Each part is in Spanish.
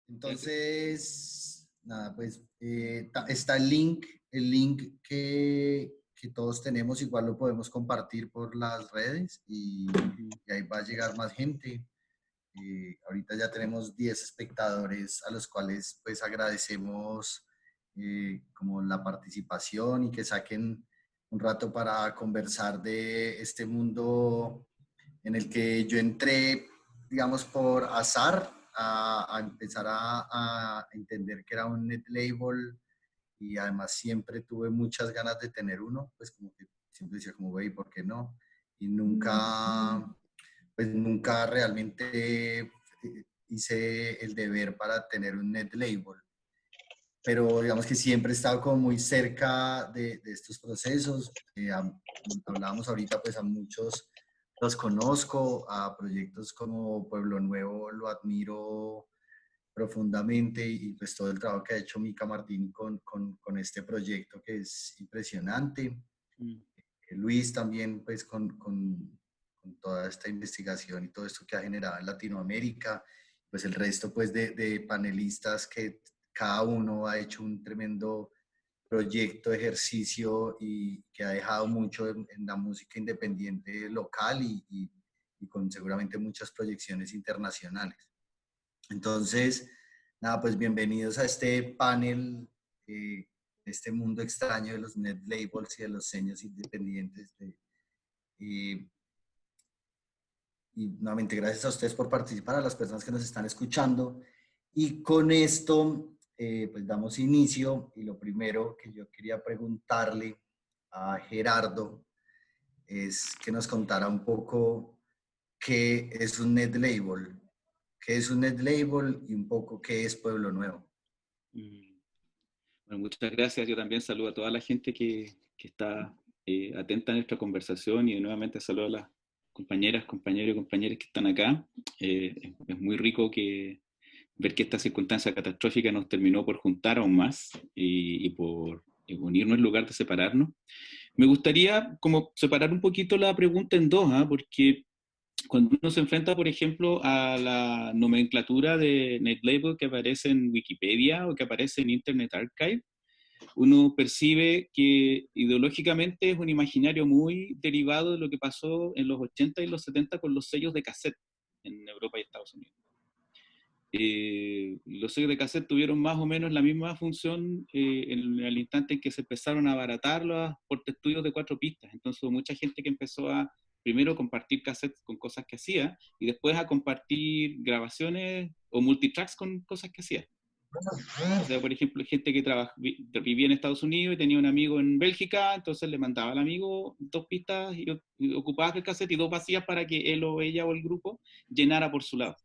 Entonces, nada, pues está el link que todos tenemos, igual lo podemos compartir por las redes y ahí va a llegar más gente. Ahorita ya tenemos 10 espectadores a los cuales pues agradecemos como la participación y que saquen un rato para conversar de este mundo en el que yo entré, digamos, por azar a empezar a entender que era un net label y además siempre tuve muchas ganas de tener uno, pues como que siempre decía como, güey, ¿por qué no? Y nunca realmente hice el deber para tener un net label. Pero digamos que siempre he estado como muy cerca de estos procesos. Hablábamos ahorita, pues a muchos los conozco, a proyectos como Pueblo Nuevo lo admiro profundamente y pues todo el trabajo que ha hecho Mica Martín con este proyecto que es impresionante. Mm. Luis también pues con toda esta investigación y todo esto que ha generado en Latinoamérica, pues el resto pues de panelistas que cada uno ha hecho un tremendo proyecto, ejercicio y que ha dejado mucho en la música independiente local y con seguramente muchas proyecciones internacionales. Entonces, nada, pues bienvenidos a este panel, este mundo extraño de los net labels y de los sellos independientes. Y, y nuevamente, gracias a ustedes por participar, a las personas que nos están escuchando. Y con esto, pues damos inicio. Y lo primero que yo quería preguntarle a Gerardo es que nos contara un poco qué es un net label, qué es un net label y un poco qué es Pueblo Nuevo. Mm. Bueno, muchas gracias. Yo también saludo a toda la gente que está atenta a nuestra conversación y nuevamente saludo a las compañeras, compañeros y compañeras que están acá. Es muy rico ver que esta circunstancia catastrófica nos terminó por juntar aún más y por unirnos en lugar de separarnos. Me gustaría como separar un poquito la pregunta en dos, ¿ah? Porque cuando uno se enfrenta, por ejemplo, a la nomenclatura de NetLabel que aparece en Wikipedia o que aparece en Internet Archive, uno percibe que ideológicamente es un imaginario muy derivado de lo que pasó en los 80 y los 70 con los sellos de cassette en Europa y Estados Unidos. Los sellos de cassette tuvieron más o menos la misma función en el instante en que se empezaron a abaratar los portaestudios de 4 pistas. Entonces hubo mucha gente que empezó a primero compartir cassettes con cosas que hacía y después a compartir grabaciones o multitracks con cosas que hacía. O sea, por ejemplo, gente que vivía en Estados Unidos y tenía un amigo en Bélgica, entonces le mandaba al amigo 2 pistas y ocupaba el cassette y 2 vacías para que él o ella o el grupo llenara por su lado.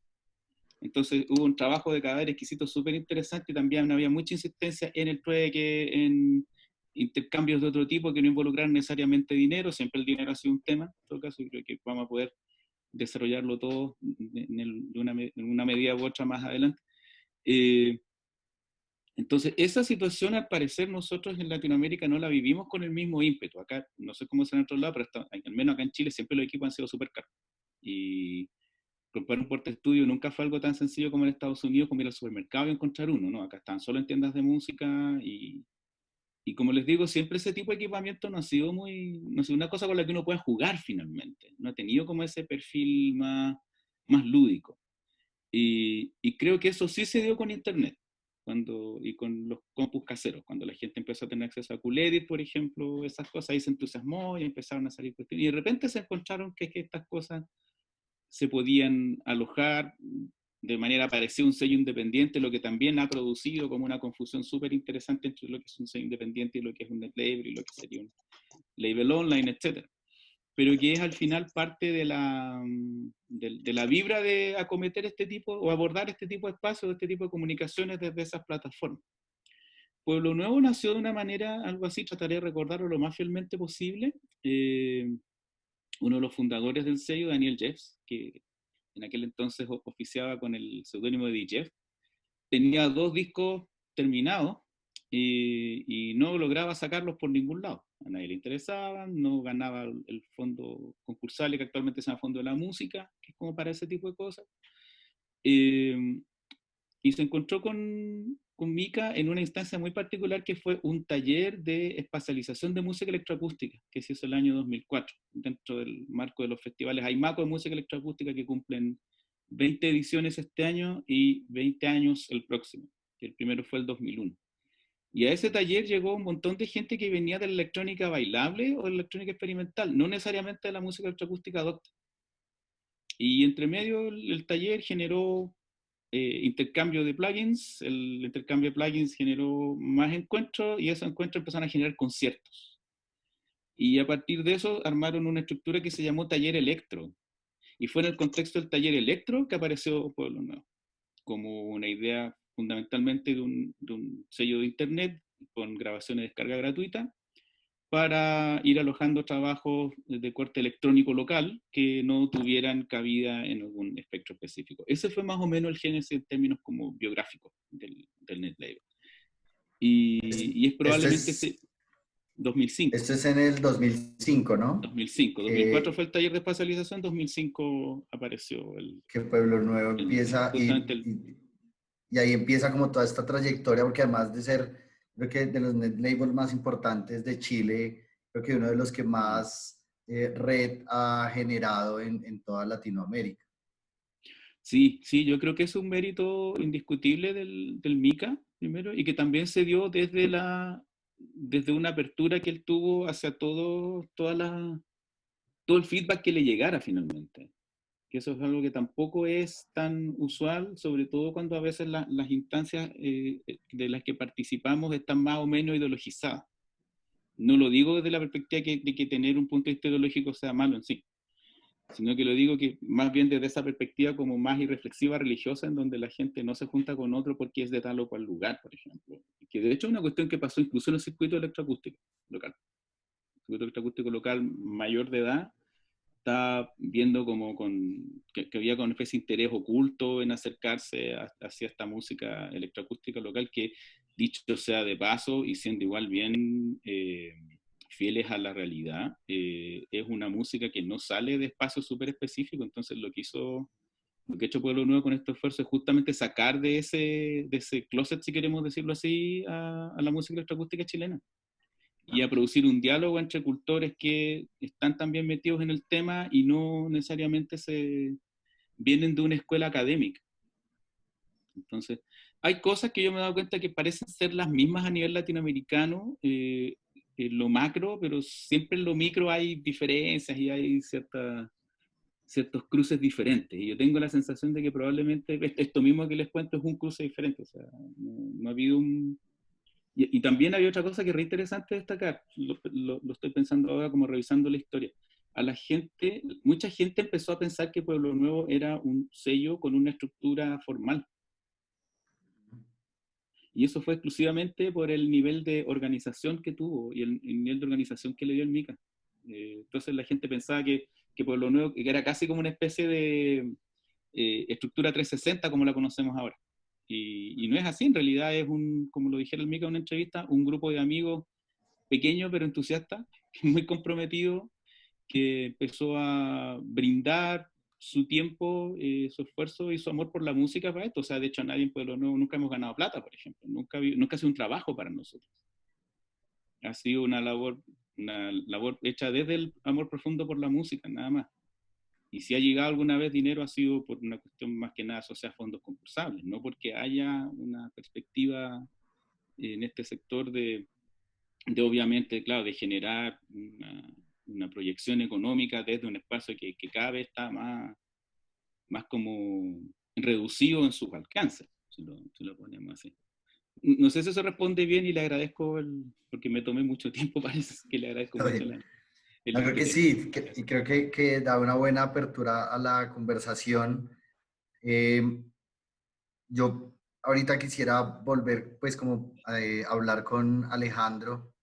Entonces hubo un trabajo de cadáver exquisito súper interesante y también había mucha insistencia en el trueque, en intercambios de otro tipo que no involucraran necesariamente dinero, siempre el dinero ha sido un tema, en todo caso, y creo que vamos a poder desarrollarlo todo en una medida u otra más adelante. Entonces, esa situación, al parecer, nosotros en Latinoamérica no la vivimos con el mismo ímpetu. Acá, no sé cómo es en otros lados, pero al menos acá en Chile siempre los equipos han sido súper caros. Y comprar un portaestudio nunca fue algo tan sencillo como en Estados Unidos, como ir al supermercado y encontrar uno, ¿no? Acá están solo en tiendas de música y como les digo, siempre ese tipo de equipamiento no ha sido no ha sido una cosa con la que uno pueda jugar finalmente. No ha tenido como ese perfil más lúdico. Y creo que eso sí se dio con Internet y con los compus caseros, cuando la gente empezó a tener acceso a QLEDIT, por ejemplo, esas cosas, ahí se entusiasmó y empezaron a salir cuestiones. Y de repente se encontraron que estas cosas se podían alojar de manera parecida a un sello independiente, lo que también ha producido como una confusión súper interesante entre lo que es un sello independiente y lo que es un net label y lo que sería un label online, etc. Pero que es al final parte de la vibra de acometer este tipo o abordar este tipo de espacios, este tipo de comunicaciones desde esas plataformas. Pueblo Nuevo nació de una manera, algo así, trataré de recordarlo lo más fielmente posible. Uno de los fundadores del sello, Daniel Jeffs, que en aquel entonces oficiaba con el seudónimo de DJ Jeff, tenía 2 discos terminados y no lograba sacarlos por ningún lado. A nadie le interesaban, no ganaba el fondo concursal que actualmente se llama Fondo de la Música, que es como para ese tipo de cosas. y se encontró con Mika en una instancia muy particular que fue un taller de espacialización de música electroacústica, que se hizo el año 2004, dentro del marco de los festivales AIMACO de música electroacústica, que cumplen 20 ediciones este año y 20 años el próximo, que el primero fue el 2001. Y a ese taller llegó un montón de gente que venía de la electrónica bailable o de la electrónica experimental, no necesariamente de la música electroacústica docta. Y entre medio el taller generó intercambio de plugins, el intercambio de plugins generó más encuentros y esos encuentros empezaron a generar conciertos. Y a partir de eso armaron una estructura que se llamó Taller Electro. Y fue en el contexto del Taller Electro que apareció Pueblo Nuevo, como una idea fundamentalmente de un sello de internet con grabaciones de descarga gratuita para ir alojando trabajos de corte electrónico local que no tuvieran cabida en algún espectro específico. Ese fue más o menos el génesis en términos como biográficos del NetLabel. Y es Esto probablemente es, ese 2005. esto es en el 2005, ¿no? 2005. 2004 Que, fue el taller de espacialización, 2005 apareció que Pueblo Nuevo empieza justamente el... y ahí empieza como toda esta trayectoria, porque además de ser, creo que de los net labels más importantes de Chile, creo que uno de los que más red ha generado en toda Latinoamérica. Sí, sí, yo creo que es un mérito indiscutible del Mica, primero, y que también se dio desde una apertura que él tuvo hacia todo el feedback que le llegara finalmente. Que eso es algo que tampoco es tan usual, sobre todo cuando a veces las instancias de las que participamos están más o menos ideologizadas. No lo digo desde la perspectiva de que tener un punto de vista ideológico sea malo en sí, sino que lo digo que más bien desde esa perspectiva como más irreflexiva religiosa, en donde la gente no se junta con otro porque es de tal o cual lugar, por ejemplo. Que de hecho es una cuestión que pasó incluso en el circuito electroacústico local. El circuito electroacústico local mayor de edad está viendo como que había con una especie de interés oculto en acercarse hacia esta música electroacústica local que, dicho sea de paso y siendo igual bien fieles a la realidad, es una música que no sale de espacios súper específicos. Entonces lo que ha hecho Pueblo Nuevo con este esfuerzo es justamente sacar de ese closet, si queremos decirlo así, a la música electroacústica chilena y a producir un diálogo entre cultores que están también metidos en el tema y no necesariamente vienen de una escuela académica. Entonces, hay cosas que yo me he dado cuenta que parecen ser las mismas a nivel latinoamericano, en lo macro, pero siempre en lo micro hay diferencias y hay ciertos cruces diferentes. Y yo tengo la sensación de que probablemente esto mismo que les cuento es un cruce diferente. O sea, no ha habido un, y también había otra cosa que es re interesante destacar, lo estoy pensando ahora como revisando la historia. A la gente, mucha gente empezó a pensar que Pueblo Nuevo era un sello con una estructura formal. Y eso fue exclusivamente por el nivel de organización que tuvo y el nivel de organización que le dio el MICA. Entonces la gente pensaba que Pueblo Nuevo que era casi como una especie de estructura 360 como la conocemos ahora. Y no es así, en realidad es como lo dijera el Mica en una entrevista, un grupo de amigos pequeño pero entusiasta, muy comprometido, que empezó a brindar su tiempo, su esfuerzo y su amor por la música para esto. O sea, de hecho, nadie en Pueblo Nuevo nunca hemos ganado plata, por ejemplo. Nunca ha sido un trabajo para nosotros. Ha sido una labor hecha desde el amor profundo por la música, nada más. Y si ha llegado alguna vez dinero ha sido por una cuestión más que nada asociada a fondos concursables, no porque haya una perspectiva en este sector de obviamente, claro, de generar una proyección económica desde un espacio que cada vez está más como reducido en sus alcances, si lo ponemos así. No sé si eso responde bien y le agradezco, porque me tomé mucho tiempo, parece que le agradezco mucho el No, creo que interés. sí, y creo que da una buena apertura a la conversación. Eh, yo ahorita quisiera volver, pues, como a hablar con Alejandro,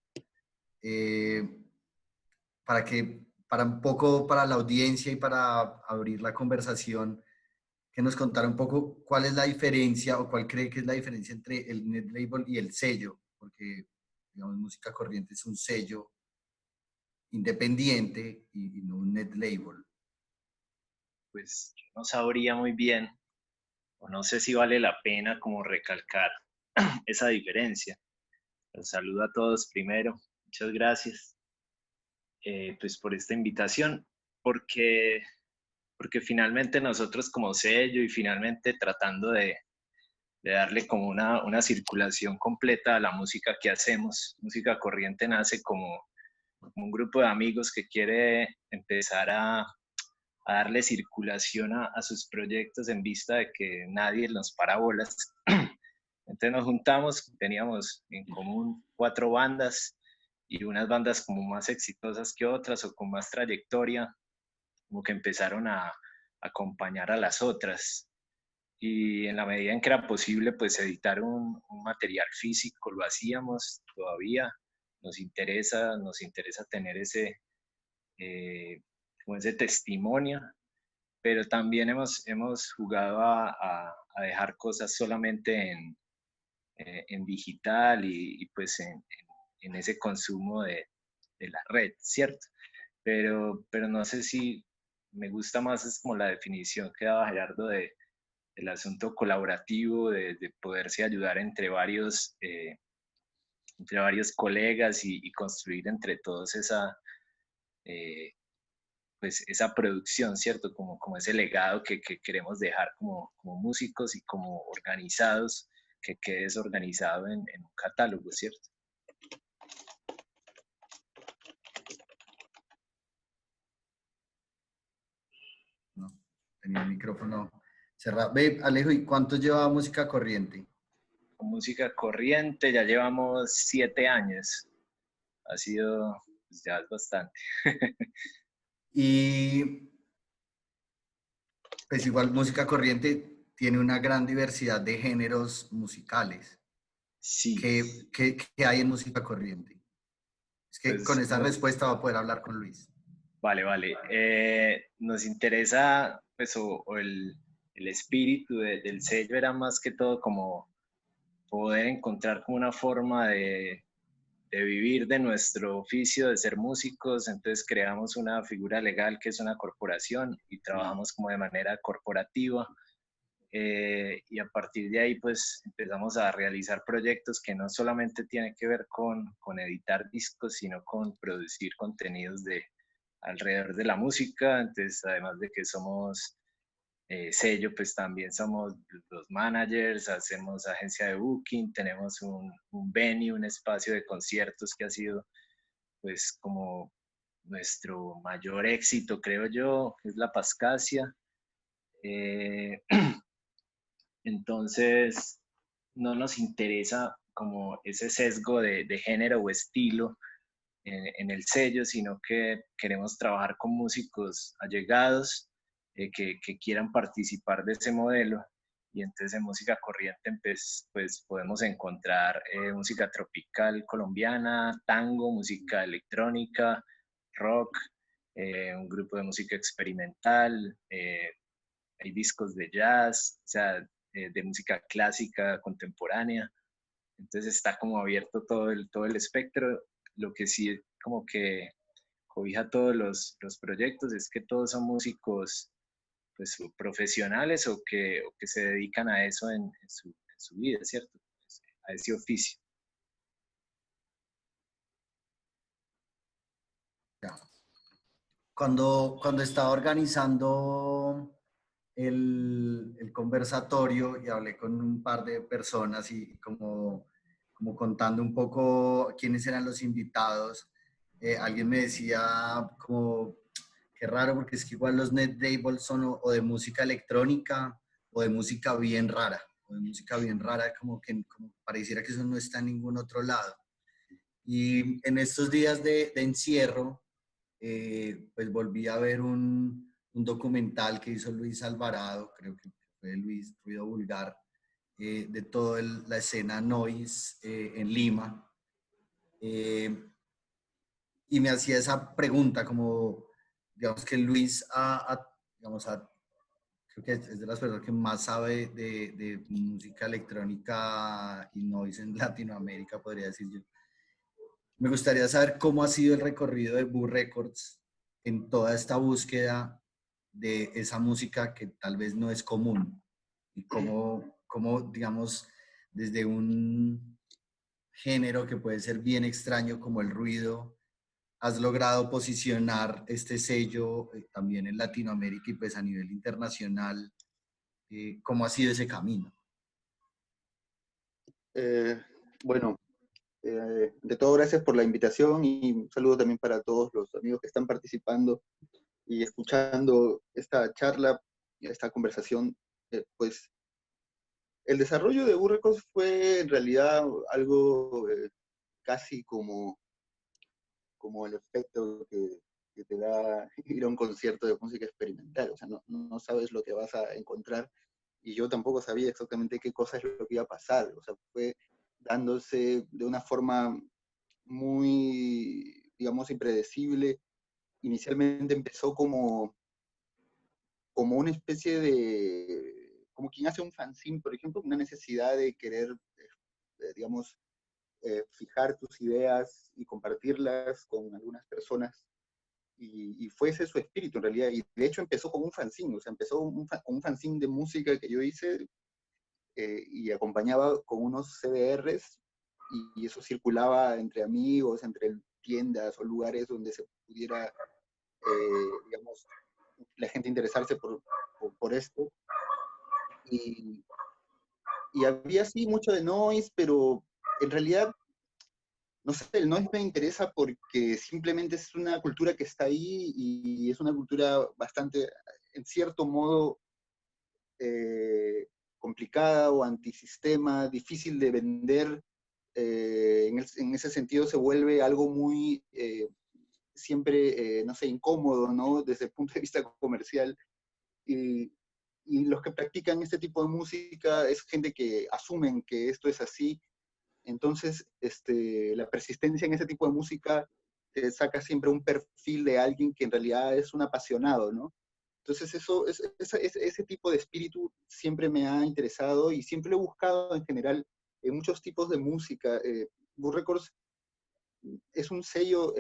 eh, para un poco, para la audiencia y para abrir la conversación, que nos contara un poco cuál es la diferencia o cuál cree que es la diferencia entre el net label y el sello, porque, digamos, Música Corriente es un sello independiente y no un net label. Pues yo no sabría muy bien o no sé si vale la pena como recalcar esa diferencia. Los saludo a todos primero. Muchas gracias pues por esta invitación, porque, porque finalmente nosotros como sello y finalmente tratando de darle como una circulación completa a la música que hacemos. Música Corriente nace como un grupo de amigos que quiere empezar a darle circulación a sus proyectos en vista de que nadie nos para bolas. Entonces nos juntamos, teníamos en común 4 bandas y unas bandas como más exitosas que otras o con más trayectoria, como que empezaron a acompañar a las otras. Y en la medida en que era posible, pues editar un material físico, lo hacíamos todavía. Nos interesa tener eh, como ese testimonio, pero también hemos jugado a dejar cosas solamente en digital y pues en ese consumo de la red, ¿cierto? Pero no sé si me gusta más, es como la definición que daba Gerardo del asunto colaborativo, de poderse ayudar entre varios colegas y construir entre todos eh, pues esa producción, ¿cierto? Como ese legado que queremos dejar como músicos y como organizados, que quede desorganizado en un catálogo, ¿cierto? No, tenía el micrófono cerrado. Ve, Alejo, ¿y cuánto lleva Música Corriente? Con música corriente ya llevamos 7 años. Ha sido, pues ya es bastante. Y pues igual Música Corriente tiene una gran diversidad de géneros musicales. Sí, ¿Qué hay en Música Corriente? Es que con pues esta respuesta va a poder hablar con Luis. vale, vale. Nos interesa, pues, o el espíritu del sello era más que todo como poder encontrar como una forma de vivir de nuestro oficio de ser músicos. Entonces creamos una figura legal que es una corporación y trabajamos como de manera corporativa. Y a partir de ahí pues empezamos a realizar proyectos que no solamente tienen que ver con editar discos, sino con producir contenidos alrededor de la música. Entonces, además de que somos sello, pues también somos los managers, hacemos agencia de booking, tenemos un venue, un espacio de conciertos que ha sido pues como nuestro mayor éxito, creo yo, que es la Pascasia. Eh, entonces, no nos interesa como ese sesgo de género o estilo en el sello, sino que queremos trabajar con músicos allegados que quieran participar de ese modelo. Y entonces en música corriente pues podemos encontrar música tropical colombiana, tango, música electrónica, rock, un grupo de música experimental, hay discos de jazz, o sea, de música clásica, contemporánea. Entonces está como abierto todo el espectro. Lo que sí como que cobija todos los proyectos es que todos son músicos pues profesionales o que se dedican a eso en su vida, ¿cierto? Pues, a ese oficio. Cuando estaba organizando el conversatorio y hablé con un par de personas y como contando un poco quiénes eran los invitados, alguien me decía como, qué raro porque es que igual los NetTables son o de música electrónica o de música bien rara, o de música bien rara como pareciera que eso no está en ningún otro lado. Y en estos días de encierro, pues volví a ver un documental que hizo Luis Alvarado, creo que fue Luis Ruido Vulgar, de toda la escena noise en Lima. Y me hacía esa pregunta, como, digamos que Luis, creo que es de las personas que más sabe de música electrónica y noise en Latinoamérica, podría decir yo. Me gustaría saber cómo ha sido el recorrido de Boo Records en toda esta búsqueda de esa música que tal vez no es común y cómo, digamos, desde un género que puede ser bien extraño como el ruido, has logrado posicionar este sello también en Latinoamérica y pues a nivel internacional. ¿Cómo ha sido ese camino? Bueno, de todo, gracias por la invitación y un saludo también para todos los amigos que están participando y escuchando esta charla, esta conversación. Pues el desarrollo de Burrecos fue en realidad algo casi como el efecto que te da ir a un concierto de música experimental. O sea, no sabes lo que vas a encontrar y yo tampoco sabía exactamente qué cosa es lo que iba a pasar. O sea, fue dándose de una forma muy, digamos, impredecible. Inicialmente empezó como una especie como quien hace un fanzine, por ejemplo, una necesidad de querer, digamos, fijar tus ideas y compartirlas con algunas personas. Y fue ese su espíritu en realidad. Y de hecho empezó como un fanzine, o sea, empezó con un fanzine de música que yo hice y acompañaba con unos CDRs y eso circulaba entre amigos, entre tiendas o lugares donde se pudiera, digamos, la gente interesarse por esto. Y, y había sí mucho de noise, pero en realidad, no sé, el noise me interesa porque simplemente es una cultura que está ahí y es una cultura bastante, en cierto modo, complicada o antisistema, difícil de vender. En ese sentido se vuelve algo muy, siempre, no sé, incómodo, ¿no? Desde el punto de vista comercial. Y, y los que practican este tipo de música es gente que asumen que esto es así. Entonces, la persistencia en ese tipo de música te saca siempre un perfil de alguien que en realidad es un apasionado, ¿no? Entonces, ese tipo de espíritu siempre me ha interesado y siempre lo he buscado en general en muchos tipos de música. Boo Records es un sello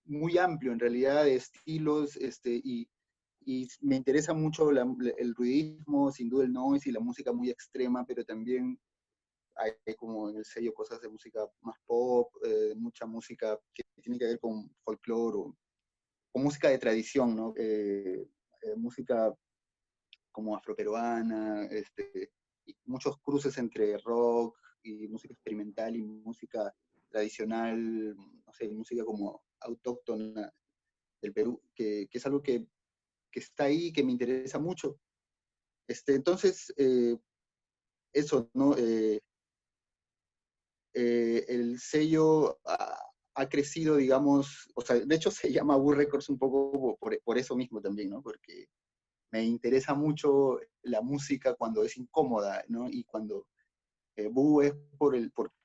muy amplio en realidad de estilos y me interesa mucho el ruidismo, sin duda el noise y la música muy extrema, pero también hay como en el sello cosas de música más pop, mucha música que tiene que ver con folclore o con música de tradición, ¿no? Música como afroperuana, y muchos cruces entre rock y música experimental y música tradicional, no sé, música como autóctona del Perú, que es algo que está ahí, que me interesa mucho. Entonces, eso, ¿no? El sello ha crecido, digamos, o sea, de hecho se llama Boo Records un poco por eso mismo también, ¿no? Porque me interesa mucho la música cuando es incómoda, ¿no? Y cuando Boo es por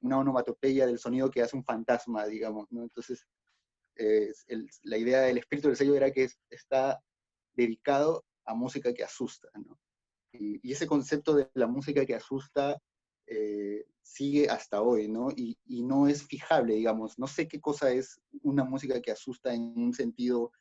una onomatopeya del sonido que hace un fantasma, digamos, ¿no? Entonces, la idea del espíritu del sello era que está dedicado a música que asusta, ¿no? Y ese concepto de la música que asusta sigue hasta hoy, ¿no? Y no es fijable, digamos. No sé qué cosa es una música que asusta en un sentido,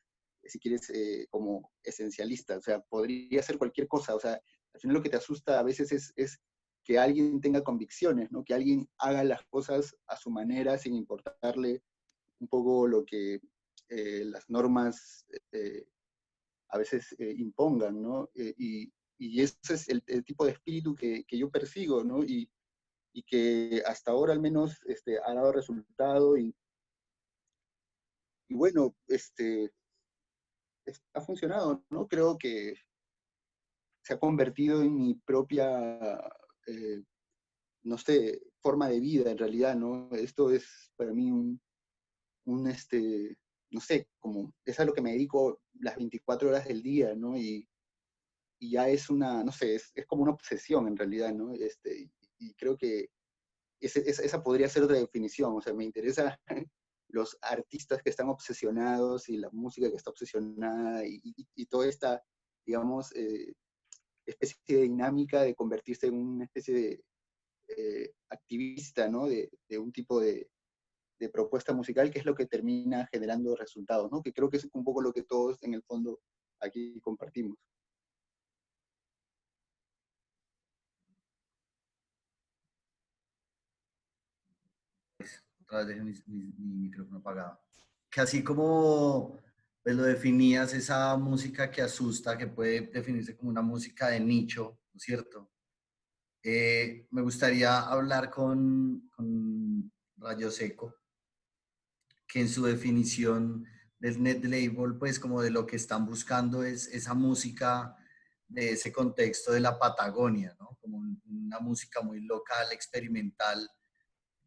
si quieres, como esencialista. O sea, podría ser cualquier cosa. O sea, al final lo que te asusta a veces es que alguien tenga convicciones, ¿no? Que alguien haga las cosas a su manera sin importarle un poco lo que las normas a veces impongan, ¿no? Y ese es el tipo de espíritu que yo persigo, ¿no? Y que hasta ahora al menos ha dado resultado y bueno, ha funcionado, ¿no? Creo que se ha convertido en mi propia, eh, no sé, forma de vida en realidad, ¿no? Esto es para mí no sé, como es a lo que me dedico las 24 horas del día, ¿no? Y ya es una, no sé, es como una obsesión en realidad, ¿no? Y creo que esa podría ser otra definición, o sea, me interesa los artistas que están obsesionados y la música que está obsesionada y toda esta, digamos, especie de dinámica de convertirse en una especie de activista, ¿no? De un tipo de propuesta musical que es lo que termina generando resultados, ¿no? Que creo que es un poco lo que todos en el fondo aquí compartimos. otra vez dejé mi micrófono apagado. Que así como pues, lo definías, esa música que asusta, que puede definirse como una música de nicho, ¿no es cierto? Me gustaría hablar con Rayo Seco, que en su definición del net label, pues como de lo que están buscando es esa música de ese contexto de la Patagonia, ¿no? Como una música muy local, experimental,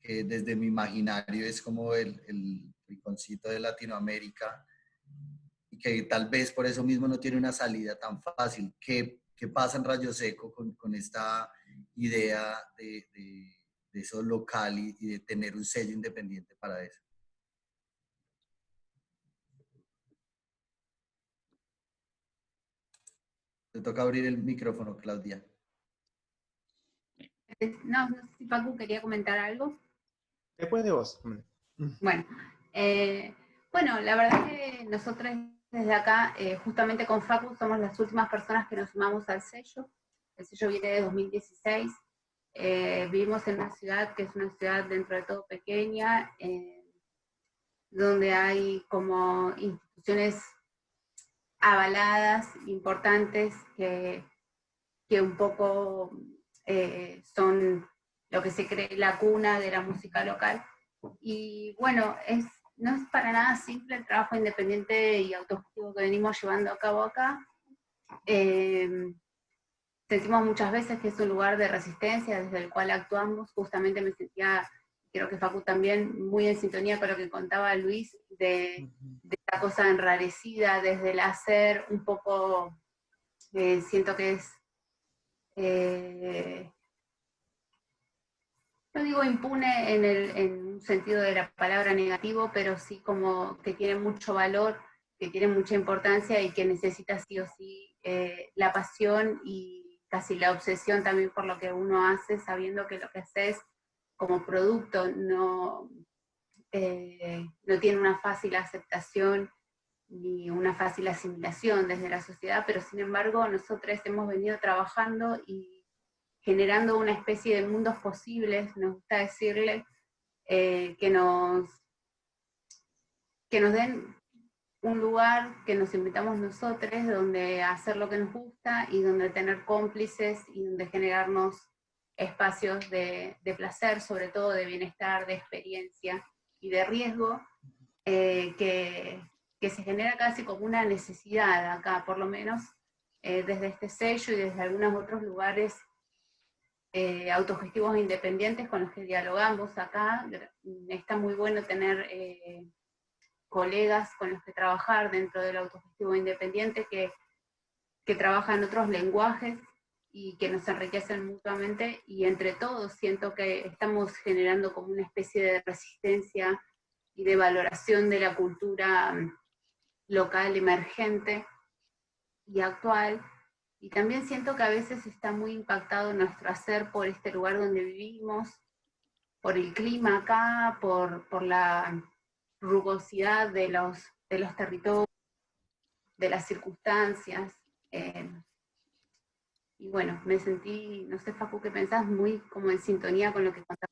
que desde mi imaginario es como el rinconcito de Latinoamérica y que tal vez por eso mismo no tiene una salida tan fácil. ¿Qué pasa en Rayo Seco con esta idea de eso local y de tener un sello independiente para eso? Te toca abrir el micrófono, Claudia. No sé si Facu quería comentar algo. Después de vos. Bueno, bueno, la verdad que nosotros desde acá, justamente con Facu, somos las últimas personas que nos sumamos al sello. El sello viene de 2016. Vivimos en una ciudad que es una ciudad dentro de todo pequeña, donde hay como instituciones avaladas, importantes, que un poco son lo que se cree la cuna de la música local. Y bueno, no es para nada simple el trabajo independiente y autogestivo que venimos llevando a cabo acá. Sentimos muchas veces que es un lugar de resistencia desde el cual actuamos. Justamente me sentía, creo que Facu también, muy en sintonía con lo que contaba Luis, de esta cosa enrarecida desde el hacer, un poco, siento que es, no digo impune en un sentido de la palabra negativo, pero sí como que tiene mucho valor, que tiene mucha importancia y que necesita sí o sí la pasión y casi la obsesión también por lo que uno hace, sabiendo que lo que haces como producto no tiene una fácil aceptación ni una fácil asimilación desde la sociedad, pero sin embargo nosotros hemos venido trabajando y generando una especie de mundos posibles, nos gusta decirle, que nos den un lugar que nos invitamos nosotros, donde hacer lo que nos gusta y donde tener cómplices y donde generarnos espacios de placer, sobre todo de bienestar, de experiencia y de riesgo, que se genera casi como una necesidad acá, por lo menos desde este sello y desde algunos otros lugares autogestivos e independientes con los que dialogamos acá. Está muy bueno tener colegas con los que trabajar dentro del autogestivo independiente que trabajan otros lenguajes y que nos enriquecen mutuamente, y entre todos siento que estamos generando como una especie de resistencia y de valoración de la cultura local emergente y actual. Y también siento que a veces está muy impactado nuestro hacer por este lugar donde vivimos, por el clima acá, por la rugosidad de los territorios, de las circunstancias. Y bueno, me sentí, no sé, Facu, ¿qué pensás? Muy como en sintonía con lo que contabas.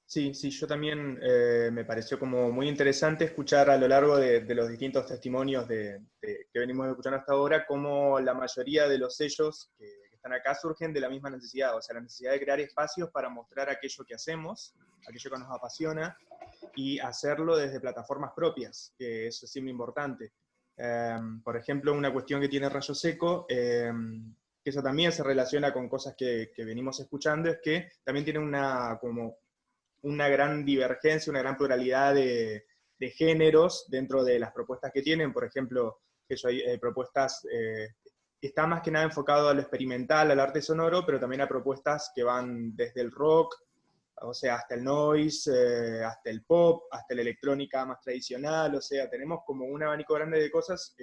Sí, yo también me pareció como muy interesante escuchar a lo largo de los distintos testimonios que venimos escuchando hasta ahora, cómo la mayoría de los sellos que están acá surgen de la misma necesidad, o sea, la necesidad de crear espacios para mostrar aquello que hacemos, aquello que nos apasiona, y hacerlo desde plataformas propias, que eso es siempre importante. Por ejemplo, una cuestión que tiene Rayo Seco, que eso también se relaciona con cosas que venimos escuchando, es que también tiene una gran divergencia, una gran pluralidad de géneros dentro de las propuestas que tienen. Por ejemplo, que hay propuestas, está más que nada enfocado a lo experimental, al arte sonoro, pero también a propuestas que van desde el rock, o sea, hasta el noise, hasta el pop, hasta la electrónica más tradicional. O sea, tenemos como un abanico grande de cosas.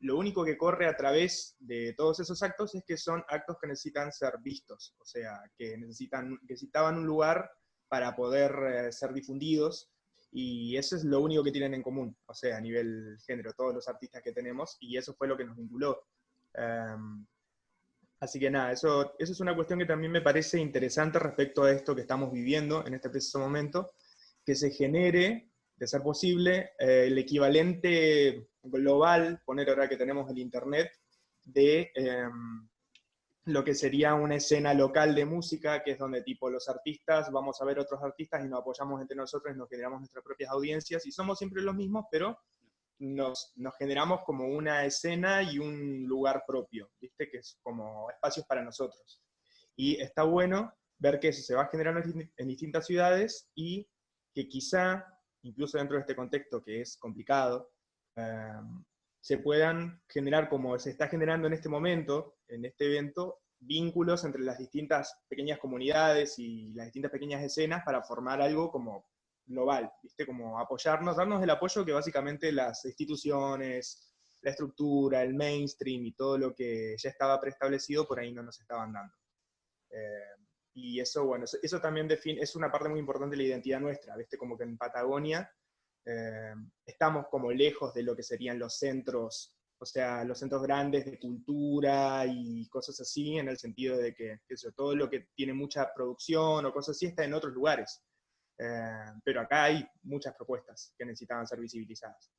Lo único que corre a través de todos esos actos es que son actos que necesitan ser vistos, o sea, que necesitaban un lugar para poder ser difundidos, y eso es lo único que tienen en común, o sea, a nivel género, todos los artistas que tenemos, y eso fue lo que nos vinculó. Así que nada, eso es una cuestión que también me parece interesante respecto a esto que estamos viviendo en este preciso momento, que se genere, de ser posible, el equivalente global, poner ahora que tenemos el Internet, de lo que sería una escena local de música, que es donde tipo los artistas, vamos a ver otros artistas y nos apoyamos entre nosotros y nos generamos nuestras propias audiencias, y somos siempre los mismos, pero nos generamos como una escena y un lugar propio, ¿viste? Que es como espacios para nosotros. Y está bueno ver que eso se va generando en distintas ciudades y que quizá, incluso dentro de este contexto que es complicado, se puedan generar, como se está generando en este momento, en este evento, vínculos entre las distintas pequeñas comunidades y las distintas pequeñas escenas para formar algo como global, ¿viste? Como apoyarnos, darnos el apoyo que básicamente las instituciones, la estructura, el mainstream y todo lo que ya estaba preestablecido por ahí no nos estaban dando. Y eso, bueno, eso también define, es una parte muy importante de la identidad nuestra, ¿viste? Como que en Patagonia estamos como lejos de lo que serían los centros, o sea, los centros grandes de cultura y cosas así, en el sentido de que todo lo que tiene mucha producción o cosas así está en otros lugares. Pero acá hay muchas propuestas que necesitaban ser visibilizadas.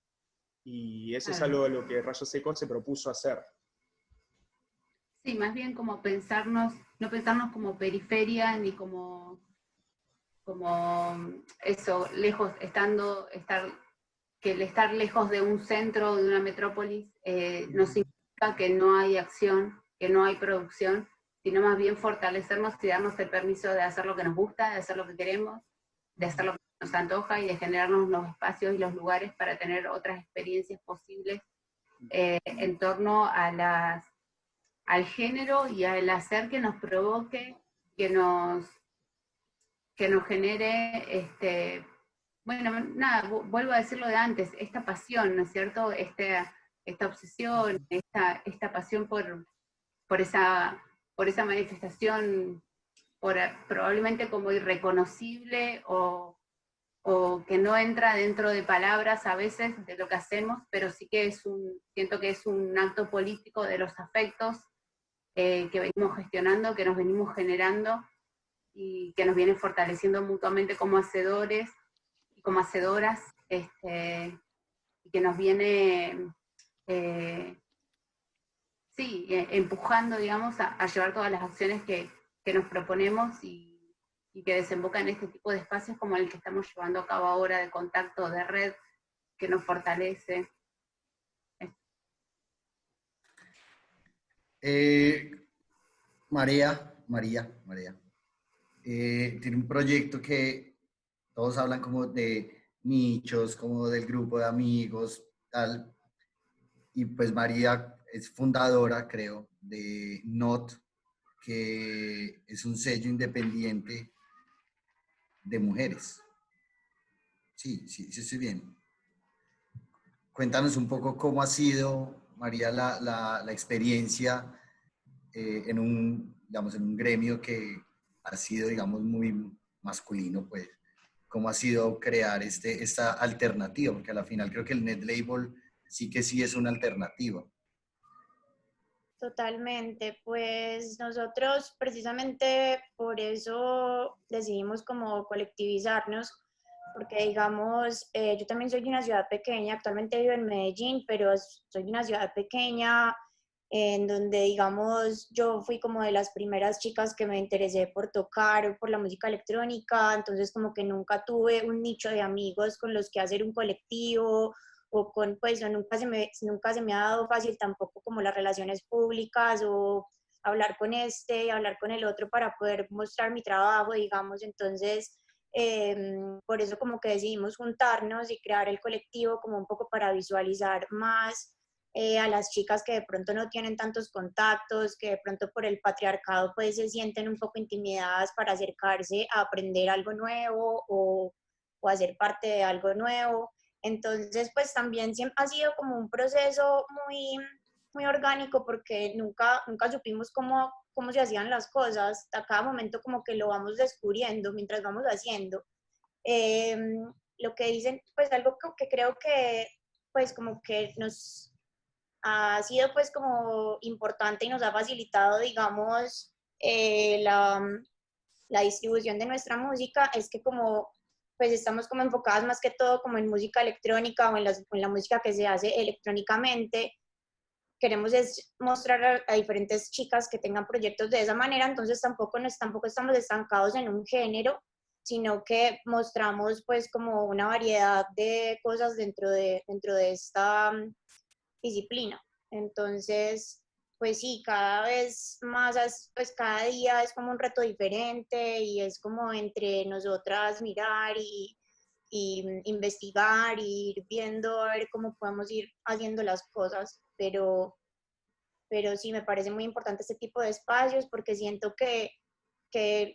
Y eso es algo de lo que Rayo Seco se propuso hacer. Sí, más bien como no pensarnos como periferia, ni como eso, lejos, que el estar lejos de un centro, de una metrópolis, no significa que no hay acción, que no hay producción, sino más bien fortalecernos y darnos el permiso de hacer lo que nos gusta, de hacer lo que queremos, de hacer lo que nos antoja y de generarnos los espacios y los lugares para tener otras experiencias posibles en torno a al género y al hacer que nos provoque, que nos genere, bueno, nada, vuelvo a decirlo de antes, esta pasión, ¿no es cierto? Esta obsesión, esta pasión por esa manifestación, probablemente como irreconocible o que no entra dentro de palabras a veces de lo que hacemos, pero sí que siento que es un acto político de los afectos que venimos gestionando, que nos venimos generando y que nos viene fortaleciendo mutuamente como hacedores y como hacedoras, y que nos viene empujando, digamos, a llevar todas las acciones que nos proponemos y que desembocan en este tipo de espacios como el que estamos llevando a cabo ahora, de contacto, de red, que nos fortalece. María, tiene un proyecto que todos hablan como de nichos, como del grupo de amigos, tal. Y pues María es fundadora, creo, de NOT, que es un sello independiente de mujeres. Sí, estoy bien. Cuéntanos un poco cómo ha sido, María, la experiencia en un gremio que ha sido, digamos, muy masculino, pues. ¿Cómo ha sido crear esta alternativa? Porque a la final creo que el Net Label sí que sí es una alternativa. Totalmente, pues nosotros precisamente por eso decidimos como colectivizarnos, porque digamos, yo también soy de una ciudad pequeña, actualmente vivo en Medellín, pero soy de una ciudad pequeña en donde, digamos, yo fui como de las primeras chicas que me interesé por tocar, por la música electrónica, entonces como que nunca tuve un nicho de amigos con los que hacer un colectivo, o con, pues nunca se me ha dado fácil tampoco como las relaciones públicas o hablar con hablar con el otro para poder mostrar mi trabajo, digamos, entonces por eso como que decidimos juntarnos y crear el colectivo como un poco para visualizar más a las chicas que de pronto no tienen tantos contactos, que de pronto por el patriarcado pues se sienten un poco intimidadas para acercarse a aprender algo nuevo o hacer parte de algo nuevo. Entonces, pues también ha sido como un proceso muy, muy orgánico porque nunca supimos cómo se hacían las cosas. A cada momento como que lo vamos descubriendo mientras vamos haciendo. Lo que dicen, pues algo que creo que, pues como que ha sido pues como importante y nos ha facilitado, digamos, la distribución de nuestra música es que como pues estamos como enfocadas más que todo como en música electrónica o en la música que se hace electrónicamente. Queremos es mostrar a diferentes chicas que tengan proyectos de esa manera, entonces tampoco estamos estancados en un género, sino que mostramos pues como una variedad de cosas dentro de esta disciplina. Entonces, pues sí, cada vez más, pues cada día es como un reto diferente y es como entre nosotras mirar y investigar y ir viendo a ver cómo podemos ir haciendo las cosas, pero sí me parece muy importante este tipo de espacios porque siento que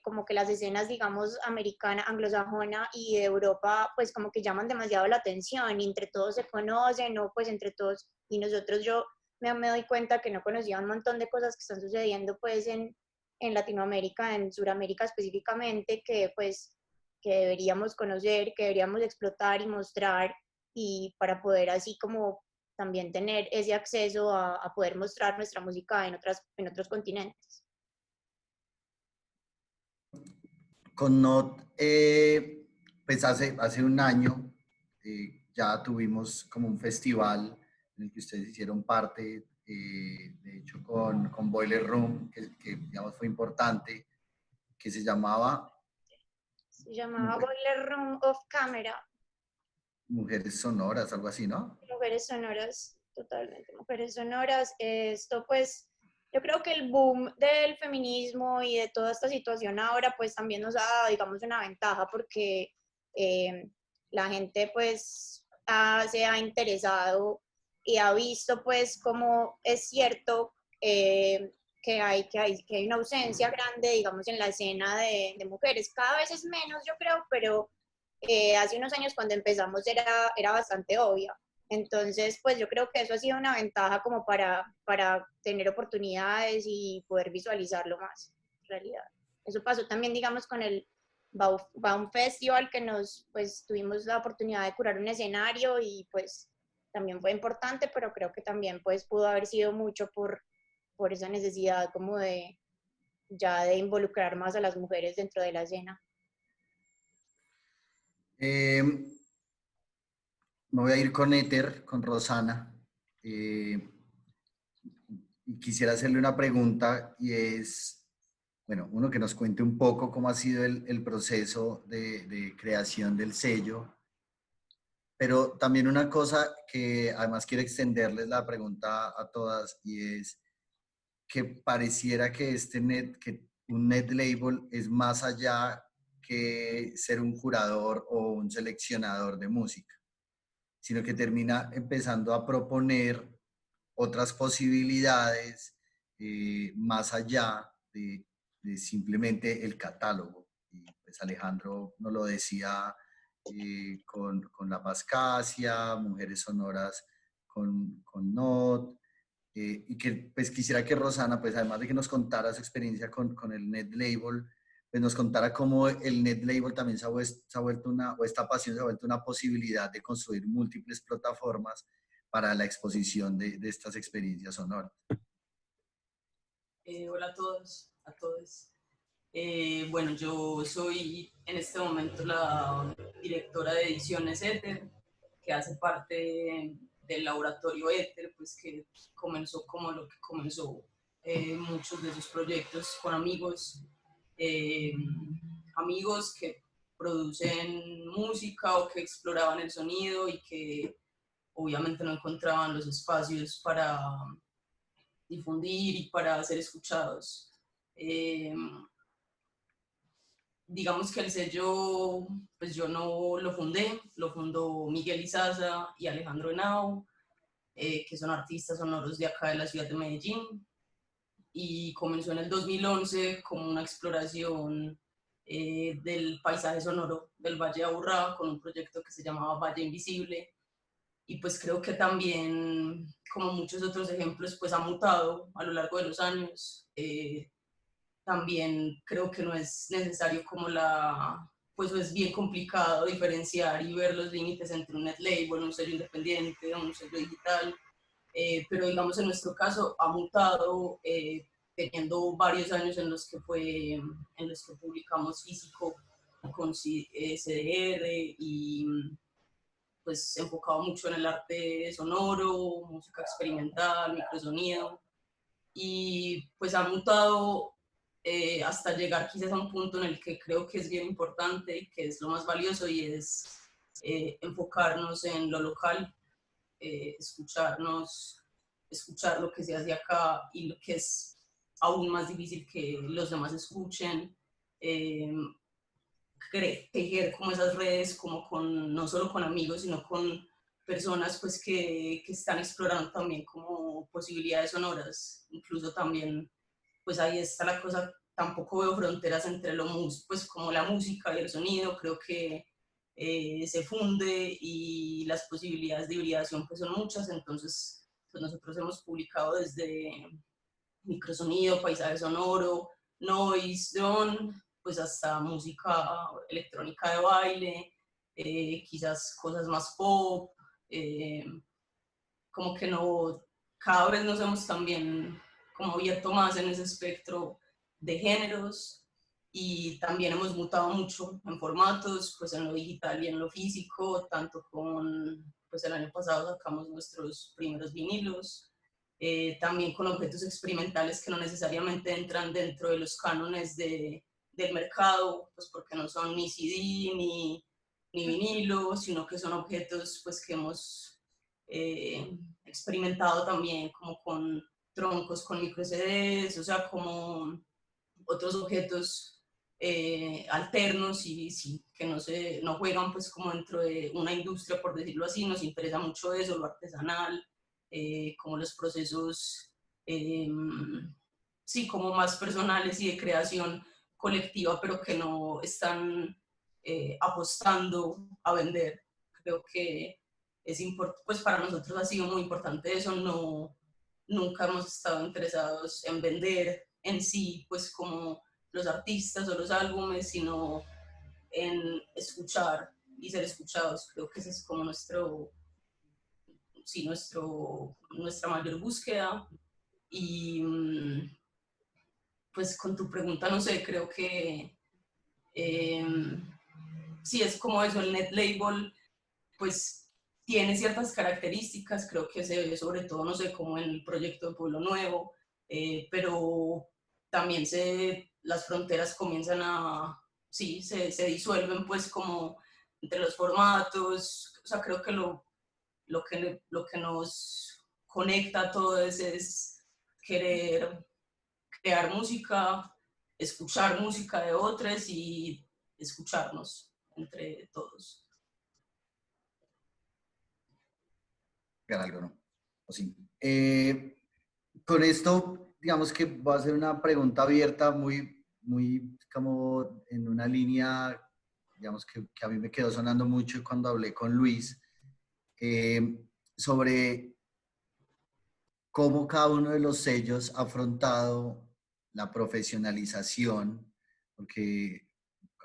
como que las escenas, digamos, americana, anglosajona y de Europa, pues como que llaman demasiado la atención y entre todos se conocen, o pues entre todos, y nosotros yo me doy cuenta que no conocía un montón de cosas que están sucediendo pues en Latinoamérica, en Sudamérica específicamente, que pues que deberíamos conocer, que deberíamos explotar y mostrar, y para poder así como también tener ese acceso a poder mostrar nuestra música en otros continentes. Con Not, pues hace un año ya tuvimos como un festival en el que ustedes hicieron parte, de hecho con Boiler Room, que digamos fue importante, que se llamaba Boiler Room of Camera. Mujeres Sonoras, algo así, ¿no? Mujeres Sonoras, totalmente, Mujeres Sonoras. Esto pues, yo creo que el boom del feminismo y de toda esta situación ahora pues también nos ha dado, digamos, una ventaja porque la gente pues se ha interesado y ha visto pues cómo es cierto que hay una ausencia grande, digamos, en la escena de mujeres. Cada vez es menos, yo creo, pero hace unos años cuando empezamos era bastante obvia. Entonces, pues yo creo que eso ha sido una ventaja como para tener oportunidades y poder visualizarlo más, en realidad. Eso pasó también, digamos, con el Baum Festival, que pues tuvimos la oportunidad de curar un escenario y pues también fue importante, pero creo que también pues pudo haber sido mucho por esa necesidad como de involucrar más a las mujeres dentro de la escena. Me voy a ir con Éter, con Rosana. Y quisiera hacerle una pregunta y es, bueno, uno que nos cuente un poco cómo ha sido el proceso de creación del sello, pero también una cosa que además quiero extenderles la pregunta a todas y es que pareciera que que un net label es más allá que ser un curador o un seleccionador de música, sino que termina empezando a proponer otras posibilidades más allá de simplemente el catálogo. Y pues Alejandro nos lo decía con La Pascasia, Mujeres Sonoras con Not, y que pues quisiera que Rosana, pues además de que nos contara su experiencia con el Net Label, pues nos contara cómo el Net Label también se ha vuelto o esta pasión se ha vuelto una posibilidad de construir múltiples plataformas para la exposición de estas experiencias sonoras. Hola a todos, a todos. Bueno, yo soy en este momento la directora de ediciones Éter, que hace parte del laboratorio Éter, pues que comenzó como lo que comenzó muchos de sus proyectos con amigos, amigos que producen música o que exploraban el sonido y que obviamente no encontraban los espacios para difundir y para ser escuchados. Digamos que el sello, pues yo no lo fundé, lo fundó Miguel Izaza y Alejandro Henao, que son artistas sonoros de acá de la ciudad de Medellín, y comenzó en el 2011 como una exploración del paisaje sonoro del Valle de Aburrá con un proyecto que se llamaba Valle Invisible, y pues creo que también, como muchos otros ejemplos, pues ha mutado a lo largo de los años. También creo que no es necesario como pues es bien complicado diferenciar y ver los límites entre un net label, un sello independiente, un sello digital. pero digamos en nuestro caso ha mutado, teniendo varios años en los que publicamos físico con CDR y pues enfocado mucho en el arte sonoro, música experimental, microsonido, y pues ha mutado hasta llegar quizás a un punto en el que creo que es bien importante y que es lo más valioso, y es enfocarnos en lo local, escuchar lo que se hace acá y lo que es aún más difícil que los demás escuchen, tejer como esas redes como no solo con amigos, sino con personas pues que están explorando también como posibilidades sonoras. Incluso también pues ahí está la cosa, tampoco veo fronteras entre pues como la música y el sonido, creo que se funde y las posibilidades de hibridación pues son muchas. Entonces pues nosotros hemos publicado desde microsonido, paisaje sonoro, noise, drone, pues hasta música electrónica de baile, quizás cosas más pop, como que no, cada vez nos hemos también como abierto más en ese espectro de géneros, y también hemos mutado mucho en formatos, pues en lo digital y en lo físico, tanto pues el año pasado sacamos nuestros primeros vinilos, también con objetos experimentales que no necesariamente entran dentro de los cánones del mercado, pues porque no son ni CD ni vinilo, sino que son objetos pues que hemos experimentado también como con troncos, con micro CDs, o sea, como otros objetos alternos y sí, que no juegan pues como dentro de una industria, por decirlo así. Nos interesa mucho eso, lo artesanal, como los procesos, sí, como más personales y de creación colectiva, pero que no están apostando a vender. Creo que es importante, pues para nosotros ha sido muy importante eso, nunca hemos estado interesados en vender en sí, pues como los artistas o los álbumes, sino en escuchar y ser escuchados. Creo que ese es como nuestra mayor búsqueda. Y pues con tu pregunta, no sé, creo que sí, es como eso, el net label, pues tiene ciertas características, creo que se ve sobre todo, no sé, como en el proyecto de Pueblo Nuevo, pero también las fronteras comienzan sí, se disuelven pues como entre los formatos. O sea, creo que lo que nos conecta a todos es querer crear música, escuchar música de otros y escucharnos entre todos. Algo, ¿no? O sí. Con esto, digamos que voy a hacer una pregunta abierta, muy como en una línea, digamos que a mí me quedó sonando mucho cuando hablé con Luis, sobre cómo cada uno de los sellos ha afrontado la profesionalización, porque